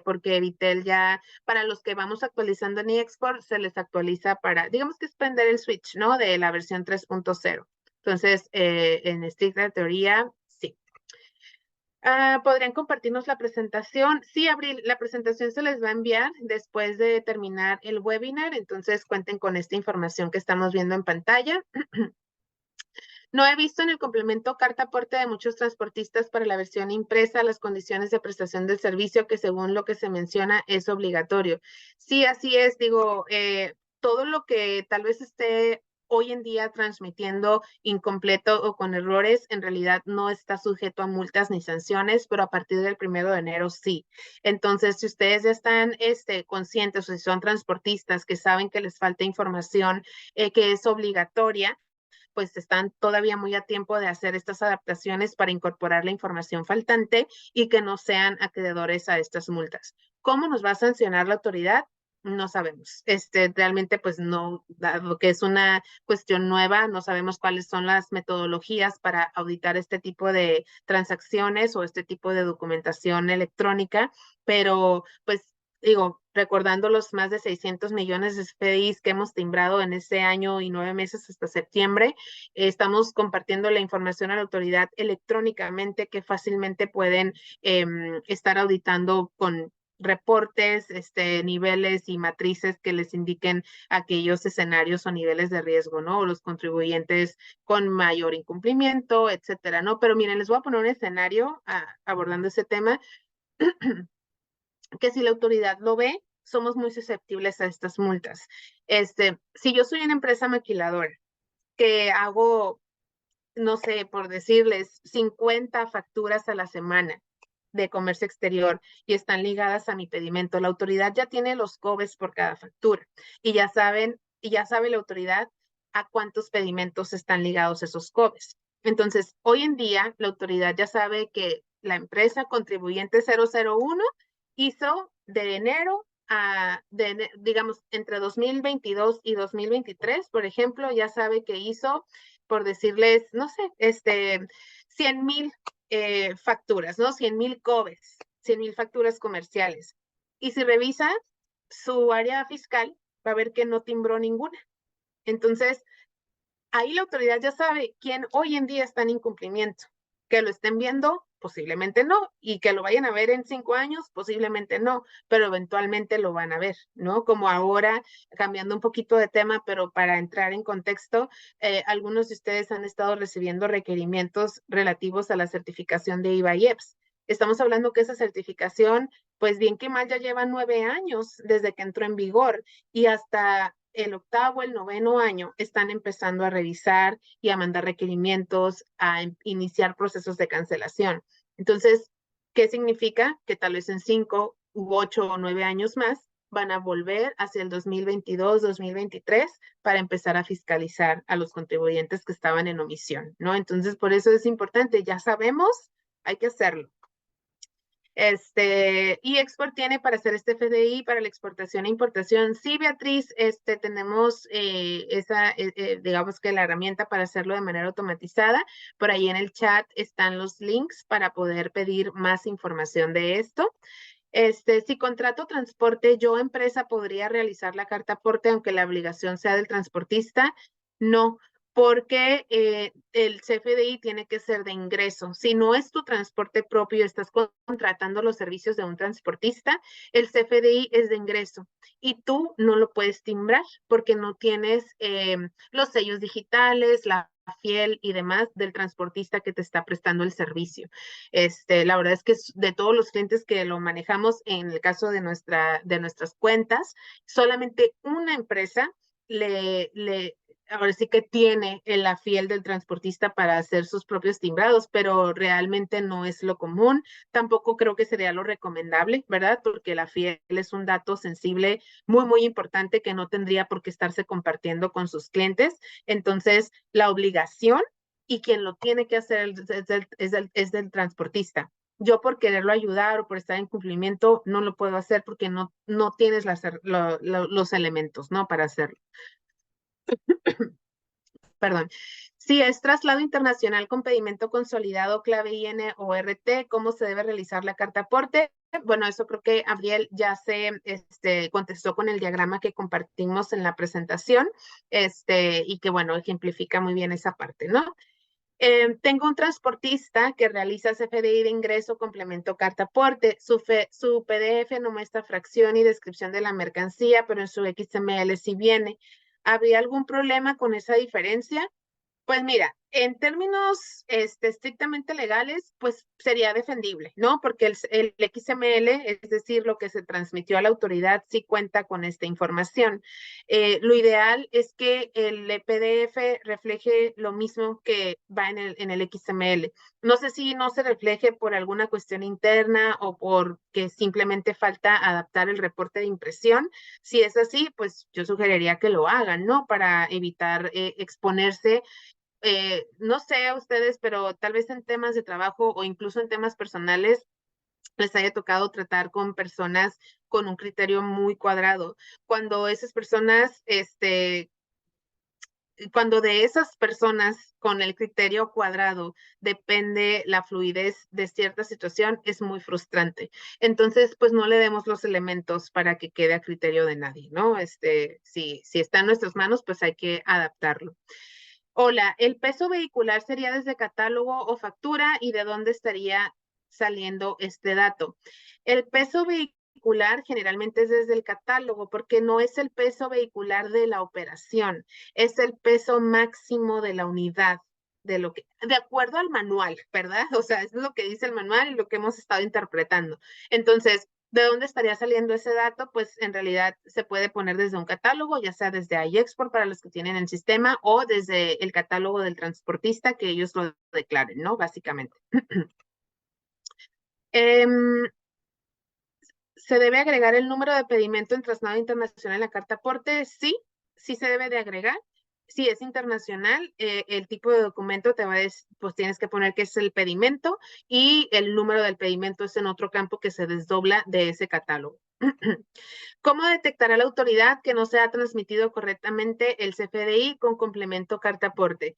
porque Evitel ya, para los que vamos actualizando en eXport, se les actualiza para, digamos que es prender el switch, ¿no? De la versión 3.0. Entonces, en estricta teoría, sí. ¿Podrían compartirnos la presentación? Sí, Abril, la presentación se les va a enviar después de terminar el webinar, entonces cuenten con esta información que estamos viendo en pantalla. No he visto en el complemento carta aporte de muchos transportistas para la versión impresa las condiciones de prestación del servicio que según lo que se menciona es obligatorio. Sí, así es, digo, todo lo que tal vez esté hoy en día transmitiendo incompleto o con errores, en realidad no está sujeto a multas ni sanciones, pero a partir del 1 de enero sí. Entonces, si ustedes ya están conscientes o si son transportistas que saben que les falta información que es obligatoria, pues están todavía muy a tiempo de hacer estas adaptaciones para incorporar la información faltante y que no sean acreedores a estas multas. ¿Cómo nos va a sancionar la autoridad? No sabemos. Realmente, pues no, dado que es una cuestión nueva, no sabemos cuáles son las metodologías para auditar este tipo de transacciones o este tipo de documentación electrónica, pero pues digo, recordando los más de 600 millones de FDIs que hemos timbrado en ese año y 9 meses hasta septiembre, estamos compartiendo la información a la autoridad electrónicamente que fácilmente pueden estar auditando con reportes, niveles y matrices que les indiquen aquellos escenarios o niveles de riesgo, ¿no? O los contribuyentes con mayor incumplimiento, etcétera, ¿no? Pero miren, les voy a poner un escenario abordando ese tema que si la autoridad lo ve, somos muy susceptibles a estas multas. Si yo soy una empresa maquiladora que hago, no sé, por decirles, 50 facturas a la semana de comercio exterior y están ligadas a mi pedimento, la autoridad ya tiene los COBES por cada factura y ya sabe la autoridad a cuántos pedimentos están ligados esos COBES. Entonces, hoy en día, la autoridad ya sabe que la empresa contribuyente 001 hizo de enero digamos, entre 2022 y 2023, por ejemplo, ya sabe que hizo, por decirles, no sé, 100,000 facturas, ¿no? 100,000 COBES, 100,000 facturas comerciales. Y si revisa su área fiscal, va a ver que no timbró ninguna. Entonces, ahí la autoridad ya sabe quién hoy en día está en incumplimiento. Que lo estén viendo, posiblemente no, y que lo vayan a ver en 5 años, posiblemente no, pero eventualmente lo van a ver, ¿no? Como ahora, cambiando un poquito de tema, pero para entrar en contexto, algunos de ustedes han estado recibiendo requerimientos relativos a la certificación de IVA y EPS. Estamos hablando que esa certificación, pues bien que mal, ya lleva 9 años desde que entró en vigor y hasta el 8º, el 9º año están empezando a revisar y a mandar requerimientos, a iniciar procesos de cancelación. Entonces, ¿qué significa? Que tal vez en 5 u 8 o 9 años más van a volver hacia el 2022, 2023 para empezar a fiscalizar a los contribuyentes que estaban en omisión, ¿no? Entonces, por eso es importante, ya sabemos, hay que hacerlo. Y Export tiene para hacer este FDI para la exportación e importación. Sí, Beatriz, tenemos digamos que la herramienta para hacerlo de manera automatizada. Por ahí en el chat están los links para poder pedir más información de esto. Si contrato transporte, yo empresa podría realizar la carta aporte aunque la obligación sea del transportista. No, porque el CFDI tiene que ser de ingreso. Si no es tu transporte propio, estás contratando los servicios de un transportista, el CFDI es de ingreso y tú no lo puedes timbrar porque no tienes los sellos digitales, la fiel y demás del transportista que te está prestando el servicio. La verdad es que de todos los clientes que lo manejamos, en el caso de nuestras cuentas, solamente una empresa ahora sí que tiene la fiel del transportista para hacer sus propios timbrados, pero realmente no es lo común. Tampoco creo que sería lo recomendable, ¿verdad? Porque la fiel es un dato sensible muy, muy importante que no tendría por qué estarse compartiendo con sus clientes. Entonces, la obligación y quien lo tiene que hacer es del transportista. Yo por quererlo ayudar o por estar en cumplimiento no lo puedo hacer porque no tienes los elementos, ¿no? Para hacerlo. Perdón. Si es traslado internacional con pedimento consolidado, clave IN o RT, ¿cómo se debe realizar la carta aporte? Bueno, eso creo que Abriel ya se contestó con el diagrama que compartimos en la presentación, y que, bueno, ejemplifica muy bien esa parte, ¿no? Tengo un transportista que realiza CFDI de ingreso, complemento carta aporte. Su PDF no muestra fracción y descripción de la mercancía, pero en su XML sí viene. ¿Habría algún problema con esa diferencia? Pues mira, en términos estrictamente legales, pues sería defendible, ¿no? Porque el XML, es decir, lo que se transmitió a la autoridad, sí cuenta con esta información. Lo ideal es que el PDF refleje lo mismo que va en el XML. No sé si no se refleje por alguna cuestión interna o porque simplemente falta adaptar el reporte de impresión. Si es así, pues yo sugeriría que lo hagan, ¿no? Para evitar exponerse no sé a ustedes, pero tal vez en temas de trabajo o incluso en temas personales les haya tocado tratar con personas con un criterio muy cuadrado. Cuando esas personas, cuando de esas personas con el criterio cuadrado depende la fluidez de cierta situación, es muy frustrante. Entonces, pues no le demos los elementos para que quede a criterio de nadie, ¿no? Si está en nuestras manos, pues hay que adaptarlo. Hola, ¿el peso vehicular sería desde catálogo o factura y de dónde estaría saliendo este dato? El peso vehicular generalmente es desde el catálogo porque no es el peso vehicular de la operación, es el peso máximo de la unidad, de acuerdo al manual, ¿verdad? O sea, es lo que dice el manual y lo que hemos estado interpretando. Entonces, ¿de dónde estaría saliendo ese dato? Pues en realidad se puede poner desde un catálogo, ya sea desde iExport para los que tienen el sistema o desde el catálogo del transportista que ellos lo declaren, ¿no? Básicamente. ¿Se debe agregar el número de pedimento en traslado internacional en la carta aporte? Sí, sí se debe de agregar. Si es internacional, el tipo de documento pues tienes que poner que es el pedimento y el número del pedimento es en otro campo que se desdobla de ese catálogo. ¿Cómo detectará la autoridad que no se ha transmitido correctamente el CFDI con complemento carta aporte?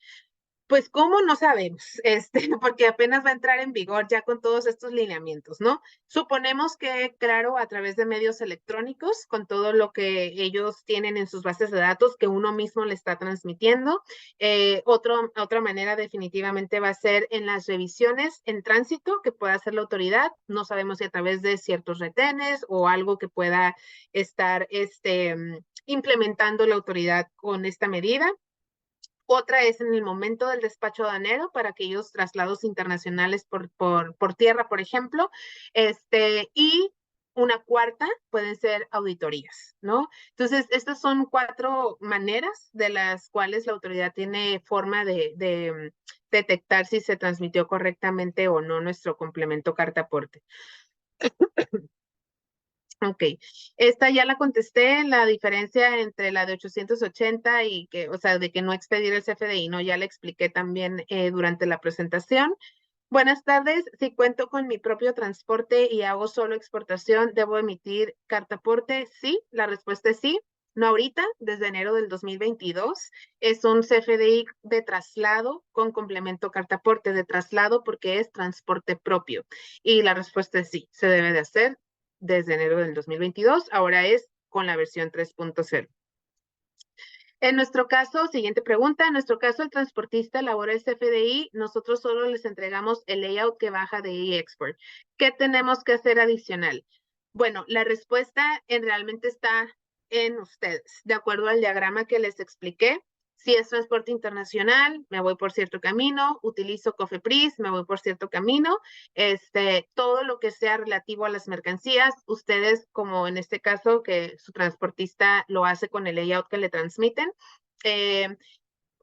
Pues, ¿cómo? No sabemos, porque apenas va a entrar en vigor ya con todos estos lineamientos, ¿no? Suponemos que, claro, a través de medios electrónicos, con todo lo que ellos tienen en sus bases de datos que uno mismo le está transmitiendo. Otra manera definitivamente va a ser en las revisiones en tránsito que pueda hacer la autoridad. No sabemos si a través de ciertos retenes o algo que pueda estar implementando la autoridad con esta medida. Otra es en el momento del despacho aduanero para aquellos traslados internacionales por tierra, por ejemplo. Y una cuarta pueden ser auditorías, ¿no? Entonces, estas son 4 maneras de las cuales la autoridad tiene forma de detectar si se transmitió correctamente o no nuestro complemento carta aporte. Ok, esta ya la contesté, la diferencia entre la de 880 y que, o sea, de que no expedir el CFDI, ¿no? Ya la expliqué también durante la presentación. Buenas tardes, si cuento con mi propio transporte y hago solo exportación, ¿debo emitir carta aporte? Sí, la respuesta es sí. No ahorita, desde enero del 2022. Es un CFDI de traslado con complemento carta aporte de traslado porque es transporte propio. Y la respuesta es sí, se debe de hacer desde enero del 2022. Ahora es con la versión 3.0. En nuestro caso, siguiente pregunta, en nuestro caso el transportista elabora el CFDI, nosotros solo les entregamos el layout que baja de eExport. ¿Qué tenemos que hacer adicional? Bueno, la respuesta realmente está en ustedes. De acuerdo al diagrama que les expliqué, Si es transporte internacional, me voy por cierto camino, utilizo Cofepris, me voy por cierto camino. Todo lo que sea relativo a las mercancías, ustedes, como en este caso, que su transportista lo hace con el layout que le transmiten, eh,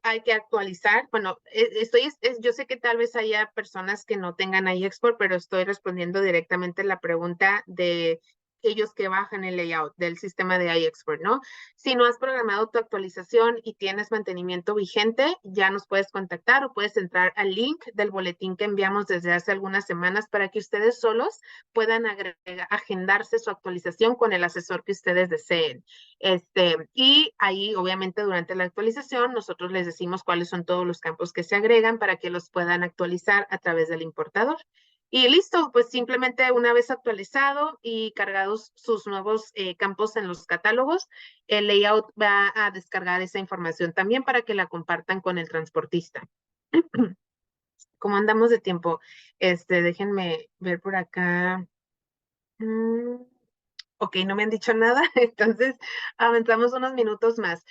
hay que actualizar. Bueno, yo sé que tal vez haya personas que no tengan iExport, pero estoy respondiendo directamente la pregunta de ellos que bajan el layout del sistema de iExport, ¿no? Si no has programado tu actualización y tienes mantenimiento vigente, ya nos puedes contactar o puedes entrar al link del boletín que enviamos desde hace algunas semanas para que ustedes solos puedan agendarse su actualización con el asesor que ustedes deseen. Y ahí, obviamente, durante la actualización, nosotros les decimos cuáles son todos los campos que se agregan para que los puedan actualizar a través del importador. Y listo, pues simplemente una vez actualizado y cargados sus nuevos campos en los catálogos, el layout va a descargar esa información también para que la compartan con el transportista. ¿Cómo andamos de tiempo? Déjenme ver por acá. Ok, no me han dicho nada, entonces avanzamos unos minutos más.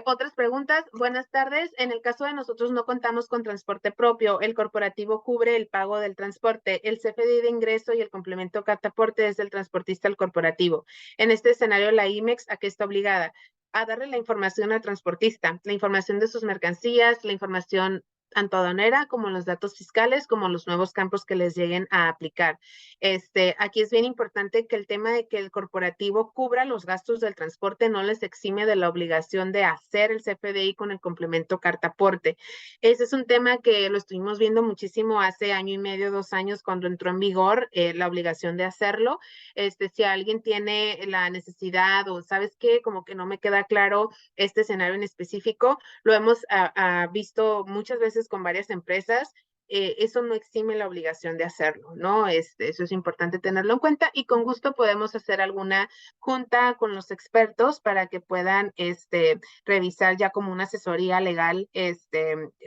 Otras preguntas. Buenas tardes. En el caso de nosotros no contamos con transporte propio. El corporativo cubre el pago del transporte. El CFDI de ingreso y el complemento cartaporte es del transportista al corporativo. En este escenario, la IMEX, ¿a qué está obligada? A darle la información al transportista, la información de sus mercancías, la información tanto aduanera como los datos fiscales, como los nuevos campos que les lleguen a aplicar. Aquí es bien importante que el tema de que el corporativo cubra los gastos del transporte no les exime de la obligación de hacer el CFDI con el complemento cartaporte. Ese es un tema que lo estuvimos viendo muchísimo hace año y medio, 2 años, cuando entró en vigor la obligación de hacerlo. Si alguien tiene la necesidad o sabes qué, como que no me queda claro este escenario en específico, lo hemos visto muchas veces con varias empresas. Eso no exime la obligación de hacerlo, ¿no? Eso es importante tenerlo en cuenta y con gusto podemos hacer alguna junta con los expertos para que puedan revisar ya como una asesoría legal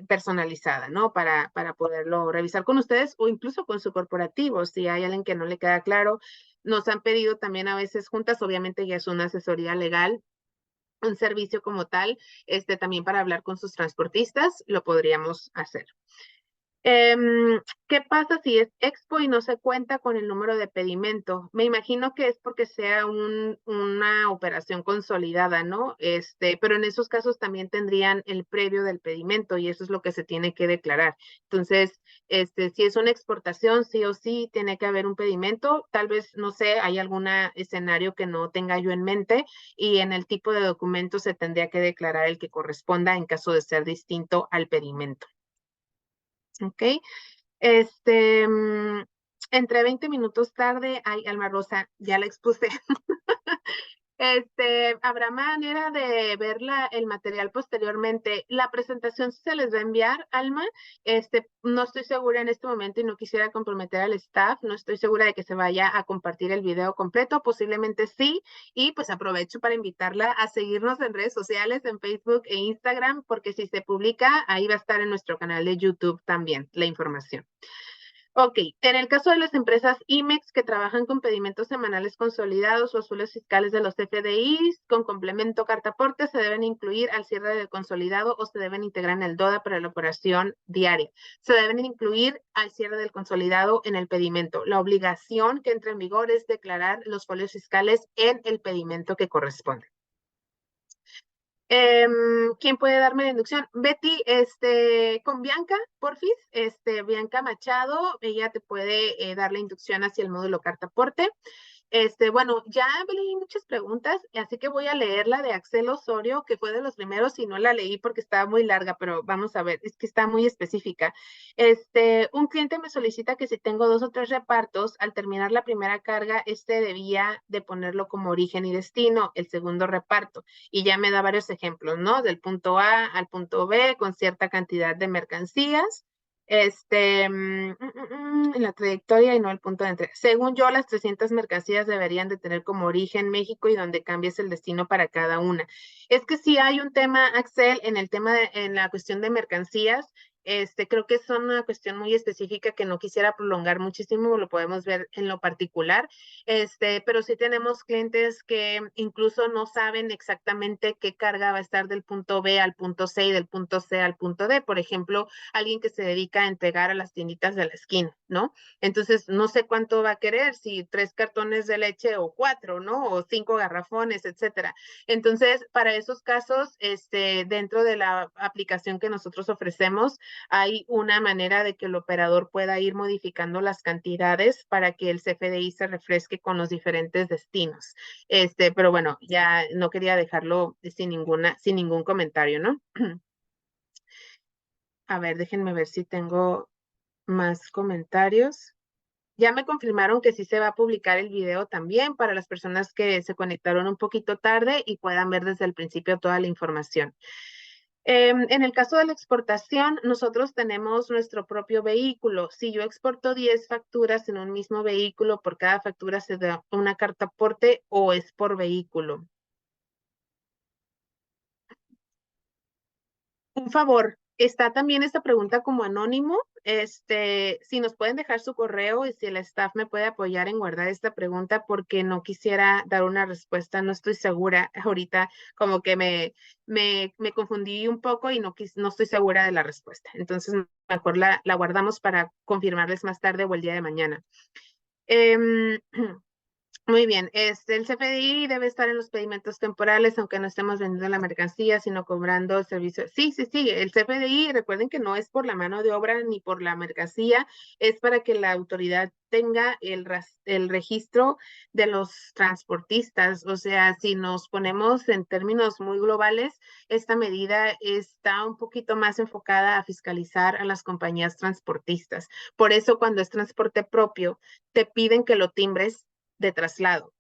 personalizada, ¿no? Para poderlo revisar con ustedes o incluso con su corporativo, si hay alguien que no le queda claro. Nos han pedido también a veces juntas, obviamente ya es una asesoría legal, un servicio como tal, también para hablar con sus transportistas, lo podríamos hacer. ¿Qué pasa si es Expo y no se cuenta con el número de pedimento? Me imagino que es porque sea una operación consolidada, ¿no? Pero en esos casos también tendrían el previo del pedimento y eso es lo que se tiene que declarar. Entonces, si es una exportación, sí o sí tiene que haber un pedimento. Tal vez, no sé, hay algún escenario que no tenga yo en mente y en el tipo de documento se tendría que declarar el que corresponda en caso de ser distinto al pedimento. ¿Ok? Este, mm, Entre 20 minutos tarde, ay, Alma Rosa, ya la expuse. ¿Habrá manera de ver el material posteriormente? La presentación se les va a enviar, Alma. No estoy segura en este momento y no quisiera comprometer al staff. No estoy segura de que se vaya a compartir el video completo. Posiblemente sí. Y pues aprovecho para invitarla a seguirnos en redes sociales, en Facebook e Instagram, porque si se publica, ahí va a estar en nuestro canal de YouTube también la información. Ok, en el caso de las empresas IMEX que trabajan con pedimentos semanales consolidados o azules fiscales de los FDIs con complemento cartaporte se deben incluir al cierre del consolidado o se deben integrar en el DODA para la operación diaria. Se deben incluir al cierre del consolidado en el pedimento. La obligación que entra en vigor es declarar los folios fiscales en el pedimento que corresponde. ¿Quién puede darme la inducción? Betty, con Bianca, porfis, Bianca Machado, ella te puede dar la inducción hacia el módulo cartaporte. Bueno, ya leí muchas preguntas, así que voy a leer la de Axel Osorio, que fue de los primeros y no la leí porque estaba muy larga, pero vamos a ver, es que está muy específica. Un cliente me solicita que si tengo 2 o 3 repartos, al terminar la primera carga, debía de ponerlo como origen y destino, el segundo reparto, y ya me da varios ejemplos, ¿no? Del punto A al punto B con cierta cantidad de mercancías en la trayectoria y no el punto de entrega. Según yo, las 300 mercancías deberían de tener como origen México y donde cambies el destino para cada una. Es que sí hay un tema, Axel, en el tema en la cuestión de mercancías, Creo que es una cuestión muy específica que no quisiera prolongar muchísimo, lo podemos ver en lo particular, pero sí tenemos clientes que incluso no saben exactamente qué carga va a estar del punto B al punto C y del punto C al punto D. Por ejemplo, alguien que se dedica a entregar a las tienditas de la esquina, ¿no? Entonces, no sé cuánto va a querer, si 3 cartones de leche o 4, ¿no? O 5 garrafones, etcétera. Entonces, para esos casos, dentro de la aplicación que nosotros ofrecemos, hay una manera de que el operador pueda ir modificando las cantidades para que el CFDI se refresque con los diferentes destinos. Pero bueno, ya no quería dejarlo sin ningún comentario, ¿no? A ver, déjenme ver si tengo más comentarios. Ya me confirmaron que sí se va a publicar el video también para las personas que se conectaron un poquito tarde y puedan ver desde el principio toda la información. En el caso de la exportación, nosotros tenemos nuestro propio vehículo. Si yo exporto 10 facturas en un mismo vehículo, por cada factura se da una carta aporte o es por vehículo. Un favor, está también esta pregunta como anónimo. Si nos pueden dejar su correo y si el staff me puede apoyar en guardar esta pregunta porque no quisiera dar una respuesta, no estoy segura ahorita, como que me confundí un poco y no estoy segura de la respuesta. Entonces, mejor la guardamos para confirmarles más tarde o el día de mañana. Em, Muy bien, el CFDI debe estar en los pedimentos temporales, aunque no estemos vendiendo la mercancía, sino cobrando el servicio. Sí, sí, sí, el CFDI, recuerden que no es por la mano de obra ni por la mercancía, es para que la autoridad tenga el registro de los transportistas. O sea, si nos ponemos en términos muy globales, esta medida está un poquito más enfocada a fiscalizar a las compañías transportistas. Por eso, cuando es transporte propio, te piden que lo timbres de traslado,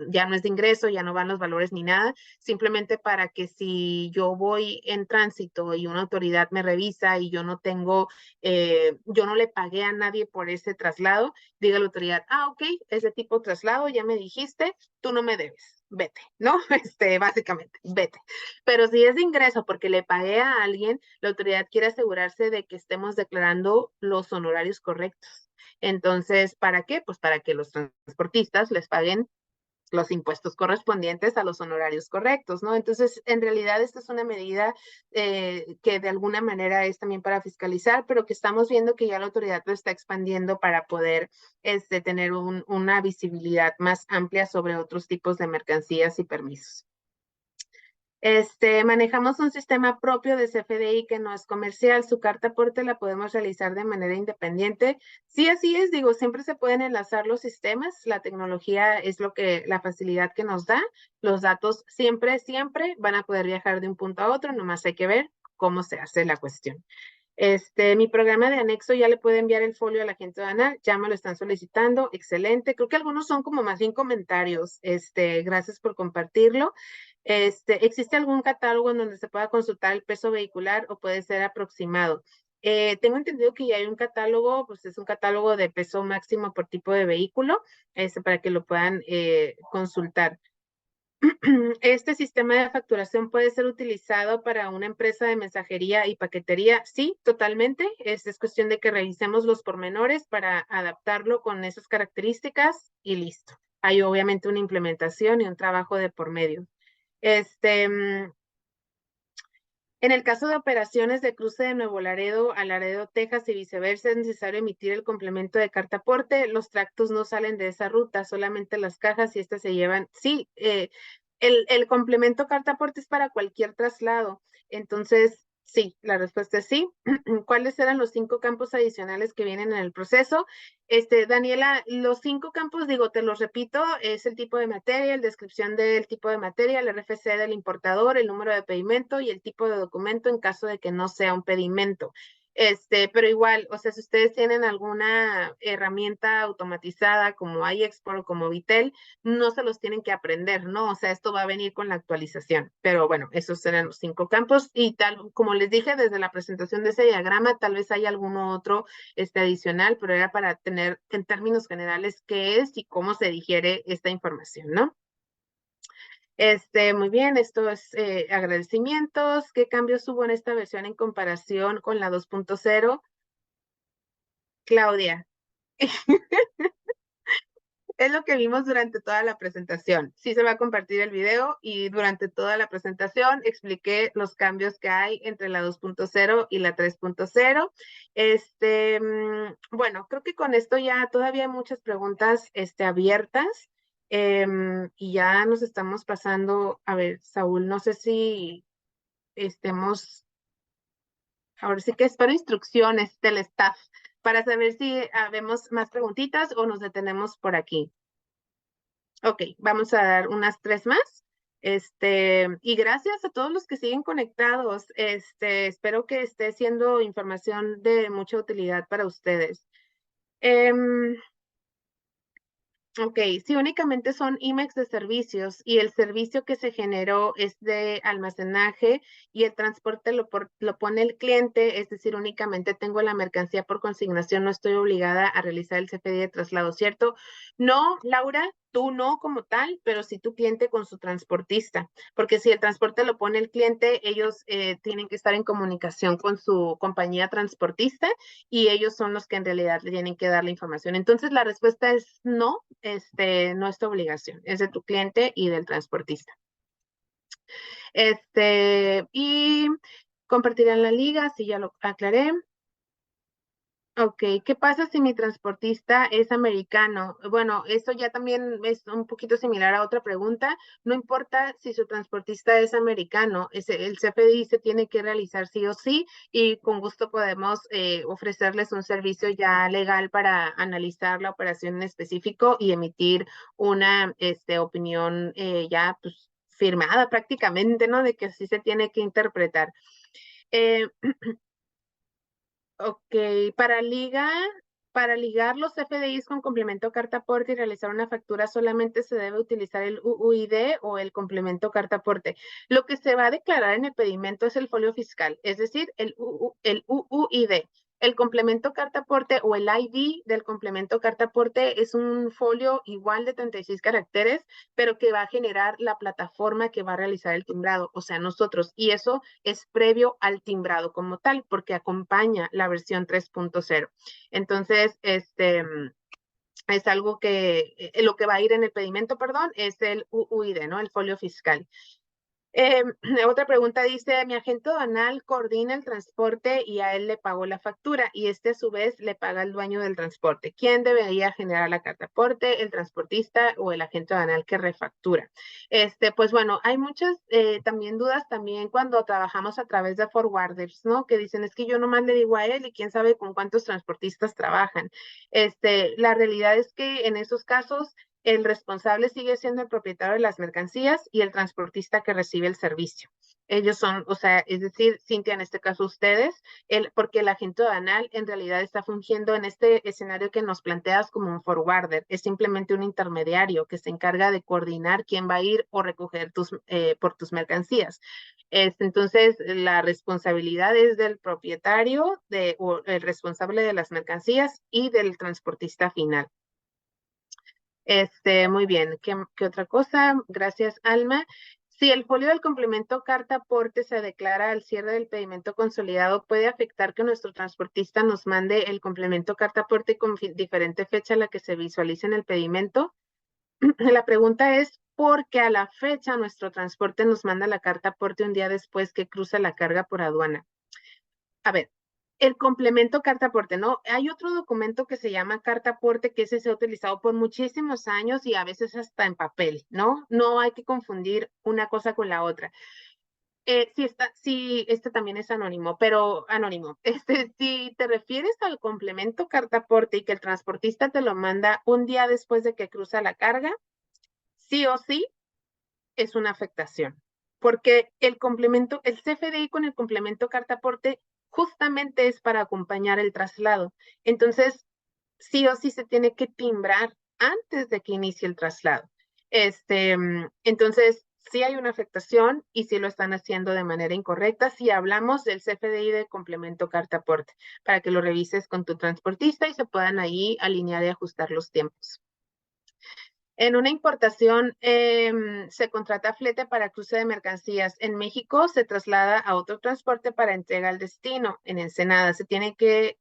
ya no es de ingreso, ya no van los valores ni nada, simplemente para que si yo voy en tránsito y una autoridad me revisa y yo no le pagué a nadie por ese traslado, diga la autoridad, ok, ese tipo de traslado, ya me dijiste, tú no me debes, vete, ¿no? Básicamente, vete. Pero si es de ingreso porque le pagué a alguien, la autoridad quiere asegurarse de que estemos declarando los honorarios correctos. Entonces, ¿para qué? Pues para que los transportistas les paguen los impuestos correspondientes a los honorarios correctos, ¿no? Entonces, en realidad, esta es una medida que de alguna manera es también para fiscalizar, pero que estamos viendo que ya la autoridad lo está expandiendo para poder tener una visibilidad más amplia sobre otros tipos de mercancías y permisos. Manejamos un sistema propio de CFDI que no es comercial. Su carta aporte la podemos realizar de manera independiente. Sí, así es, digo, siempre se pueden enlazar los sistemas. La tecnología es la facilidad que nos da. Los datos siempre, siempre van a poder viajar de un punto a otro, nomás hay que ver cómo se hace la cuestión. Mi programa de anexo ya le puede enviar el folio a la gente aduanal, ya me lo están solicitando, excelente. Creo que algunos son como más bien comentarios. Gracias por compartirlo. ¿Existe algún catálogo en donde se pueda consultar el peso vehicular o puede ser aproximado? Tengo entendido que ya hay un catálogo, pues es un catálogo de peso máximo por tipo de vehículo, para que lo puedan consultar. ¿Este sistema de facturación puede ser utilizado para una empresa de mensajería y paquetería? Sí, totalmente. Es cuestión de que revisemos los pormenores para adaptarlo con esas características y listo. Hay obviamente una implementación y un trabajo de por medio. En el caso de operaciones de cruce de Nuevo Laredo a Laredo, Texas y viceversa, es necesario emitir el complemento de carta aporte. Los tractos no salen de esa ruta, solamente las cajas y estas se llevan. Sí, el complemento carta aporte es para cualquier traslado. Entonces, sí, la respuesta es sí. ¿Cuáles eran los 5 campos adicionales que vienen en el proceso? Daniela, los 5 campos, digo, te los repito, es el tipo de materia, la descripción del tipo de materia, el RFC del importador, el número de pedimento y el tipo de documento en caso de que no sea un pedimento. Pero igual, o sea, si ustedes tienen alguna herramienta automatizada como iExport o como Vitel, no se los tienen que aprender, ¿no? O sea, esto va a venir con la actualización. Pero bueno, esos serán los 5 campos y tal, como les dije desde la presentación de ese diagrama, tal vez hay alguno otro adicional, pero era para tener en términos generales qué es y cómo se digiere esta información, ¿no? Muy bien, esto es agradecimientos. ¿Qué cambios hubo en esta versión en comparación con la 2.0? Claudia. Es lo que vimos durante toda la presentación. Sí se va a compartir el video y durante toda la presentación expliqué los cambios que hay entre la 2.0 y la 3.0. Bueno, creo que con esto ya todavía hay muchas preguntas abiertas y ya nos estamos pasando. A ver, Saúl, no sé si estemos, ahora sí que espero instrucciones del staff para saber si habemos más preguntitas o nos detenemos por aquí. Ok, vamos a dar unas 3 más. Y gracias a todos los que siguen conectados. Espero que esté siendo información de mucha utilidad para ustedes. Ok, si únicamente son IMEX de servicios y el servicio que se generó es de almacenaje y el transporte lo pone el cliente, es decir, únicamente tengo la mercancía por consignación, no estoy obligada a realizar el CFDI de traslado, ¿cierto? No, Laura, tú no como tal, pero sí tu cliente con su transportista, porque si el transporte lo pone el cliente, ellos tienen que estar en comunicación con su compañía transportista y ellos son los que en realidad le tienen que dar la información. Entonces, la respuesta es no, no es tu obligación, es de tu cliente y del transportista. Y compartirán la liga, si ya lo aclaré. Ok, ¿qué pasa si mi transportista es americano? Bueno, eso ya también es un poquito similar a otra pregunta. No importa si su transportista es americano, el CFDI se tiene que realizar sí o sí y con gusto podemos ofrecerles un servicio ya legal para analizar la operación en específico y emitir una opinión ya pues firmada prácticamente, ¿no? De que así se tiene que interpretar. Eh, Ok, para ligar los FDIs con complemento carta aporte y realizar una factura solamente se debe utilizar el UUID o el complemento carta aporte. Lo que se va a declarar en el pedimento es el folio fiscal, es decir, el UUID. El complemento carta aporte o el ID del complemento carta aporte es un folio igual de 36 caracteres, pero que va a generar la plataforma que va a realizar el timbrado, o sea, nosotros. Y eso es previo al timbrado como tal, porque acompaña la versión 3.0. Entonces, es algo que lo que va a ir en el pedimento, perdón, es el UUID, ¿no? El folio fiscal. Otra pregunta dice, mi agente aduanal coordina el transporte y a él le pagó la factura y este a su vez le paga al dueño del transporte. ¿Quién debería generar la carta aporte, el transportista o el agente aduanal que refactura? Pues bueno, hay muchas también dudas también cuando trabajamos a través de forwarders, ¿no? Que dicen, es que yo nomás le digo a él y quién sabe con cuántos transportistas trabajan. La realidad es que en esos casos el responsable sigue siendo el propietario de las mercancías y el transportista que recibe el servicio. Ellos son, o sea, es decir, Cintia, en este caso ustedes, porque el agente aduanal en realidad está fungiendo en este escenario que nos planteas como un forwarder, es simplemente un intermediario que se encarga de coordinar quién va a ir o recoger por tus mercancías. Entonces, la responsabilidad es del propietario o el responsable de las mercancías y del transportista final. Muy bien. ¿Qué otra cosa? Gracias, Alma. Si el folio del complemento carta aporte se declara al cierre del pedimento consolidado, ¿puede afectar que nuestro transportista nos mande el complemento carta aporte con diferente fecha a la que se visualice en el pedimento? La pregunta es, ¿por qué a la fecha nuestro transporte nos manda la carta aporte un día después que cruza la carga por aduana? A ver, el complemento carta aporte, ¿no? Hay otro documento que se llama carta aporte que ese se ha utilizado por muchísimos años y a veces hasta en papel, ¿no? No hay que confundir una cosa con la otra. Sí, este también es anónimo, pero anónimo. Si te refieres al complemento carta aporte y que el transportista te lo manda un día después de que cruza la carga, sí o sí es una afectación, porque el CFDI con el complemento carta aporte justamente es para acompañar el traslado. Entonces, sí o sí se tiene que timbrar antes de que inicie el traslado. Entonces, sí hay una afectación y sí lo están haciendo de manera incorrecta si hablamos del CFDI de complemento carta aporte, para que lo revises con tu transportista y se puedan ahí alinear y ajustar los tiempos. En una importación se contrata flete para cruce de mercancías. En México se traslada a otro transporte para entrega al destino. En Ensenada se tiene que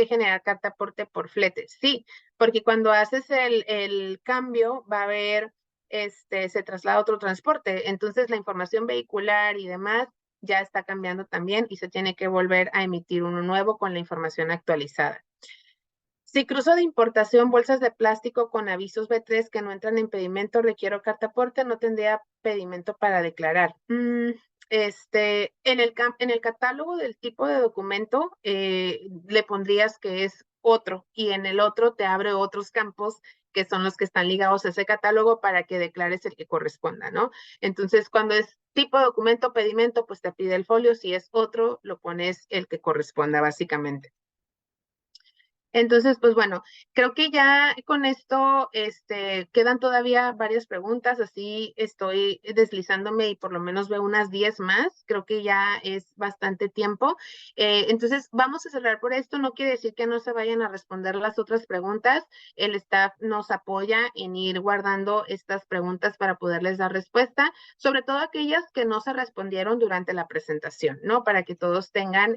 generar carta aporte por flete. Sí, porque cuando haces el cambio va a haber, se traslada a otro transporte. Entonces la información vehicular y demás ya está cambiando también y se tiene que volver a emitir uno nuevo con la información actualizada. Si cruzo de importación bolsas de plástico con avisos B3 que no entran en pedimento, requiero carta aporte, no tendría pedimento para declarar. En el catálogo del tipo de documento le pondrías que es otro y en el otro te abre otros campos que son los que están ligados a ese catálogo para que declares el que corresponda, ¿no? Entonces, cuando es tipo de documento, pedimento, pues te pide el folio, si es otro, lo pones el que corresponda, básicamente. Entonces, pues bueno, creo que ya con esto quedan todavía varias preguntas, así estoy deslizándome y por lo menos veo unas 10 más, creo que ya es bastante tiempo. Entonces, vamos a cerrar por esto, no quiere decir que no se vayan a responder las otras preguntas, el staff nos apoya en ir guardando estas preguntas para poderles dar respuesta, sobre todo aquellas que no se respondieron durante la presentación, ¿no? Para que todos tengan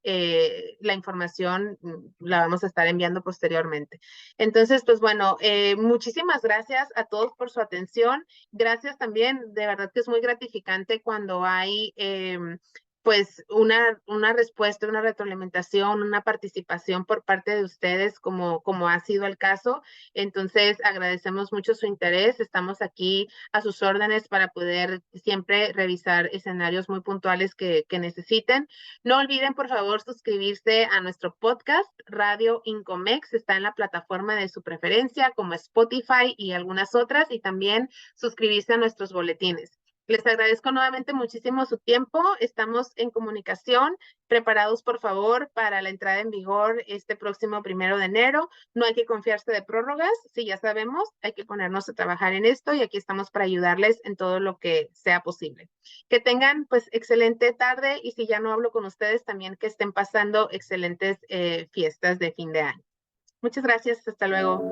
la información la vamos a estar enviando posteriormente. Entonces, pues bueno, muchísimas gracias a todos por su atención. Gracias también, de verdad que es muy gratificante cuando hay pues una respuesta, una retroalimentación, una participación por parte de ustedes como ha sido el caso. Entonces, agradecemos mucho su interés. Estamos aquí a sus órdenes para poder siempre revisar escenarios muy puntuales que necesiten. No olviden, por favor, suscribirse a nuestro podcast, Radio Incomex. Está en la plataforma de su preferencia, como Spotify y algunas otras, y también suscribirse a nuestros boletines. Les agradezco nuevamente muchísimo su tiempo. Estamos en comunicación. Preparados, por favor, para la entrada en vigor este próximo 1 de enero. No hay que confiarse de prórrogas. Sí, ya sabemos, hay que ponernos a trabajar en esto y aquí estamos para ayudarles en todo lo que sea posible. Que tengan pues excelente tarde y si ya no hablo con ustedes, también que estén pasando excelentes fiestas de fin de año. Muchas gracias. Hasta luego.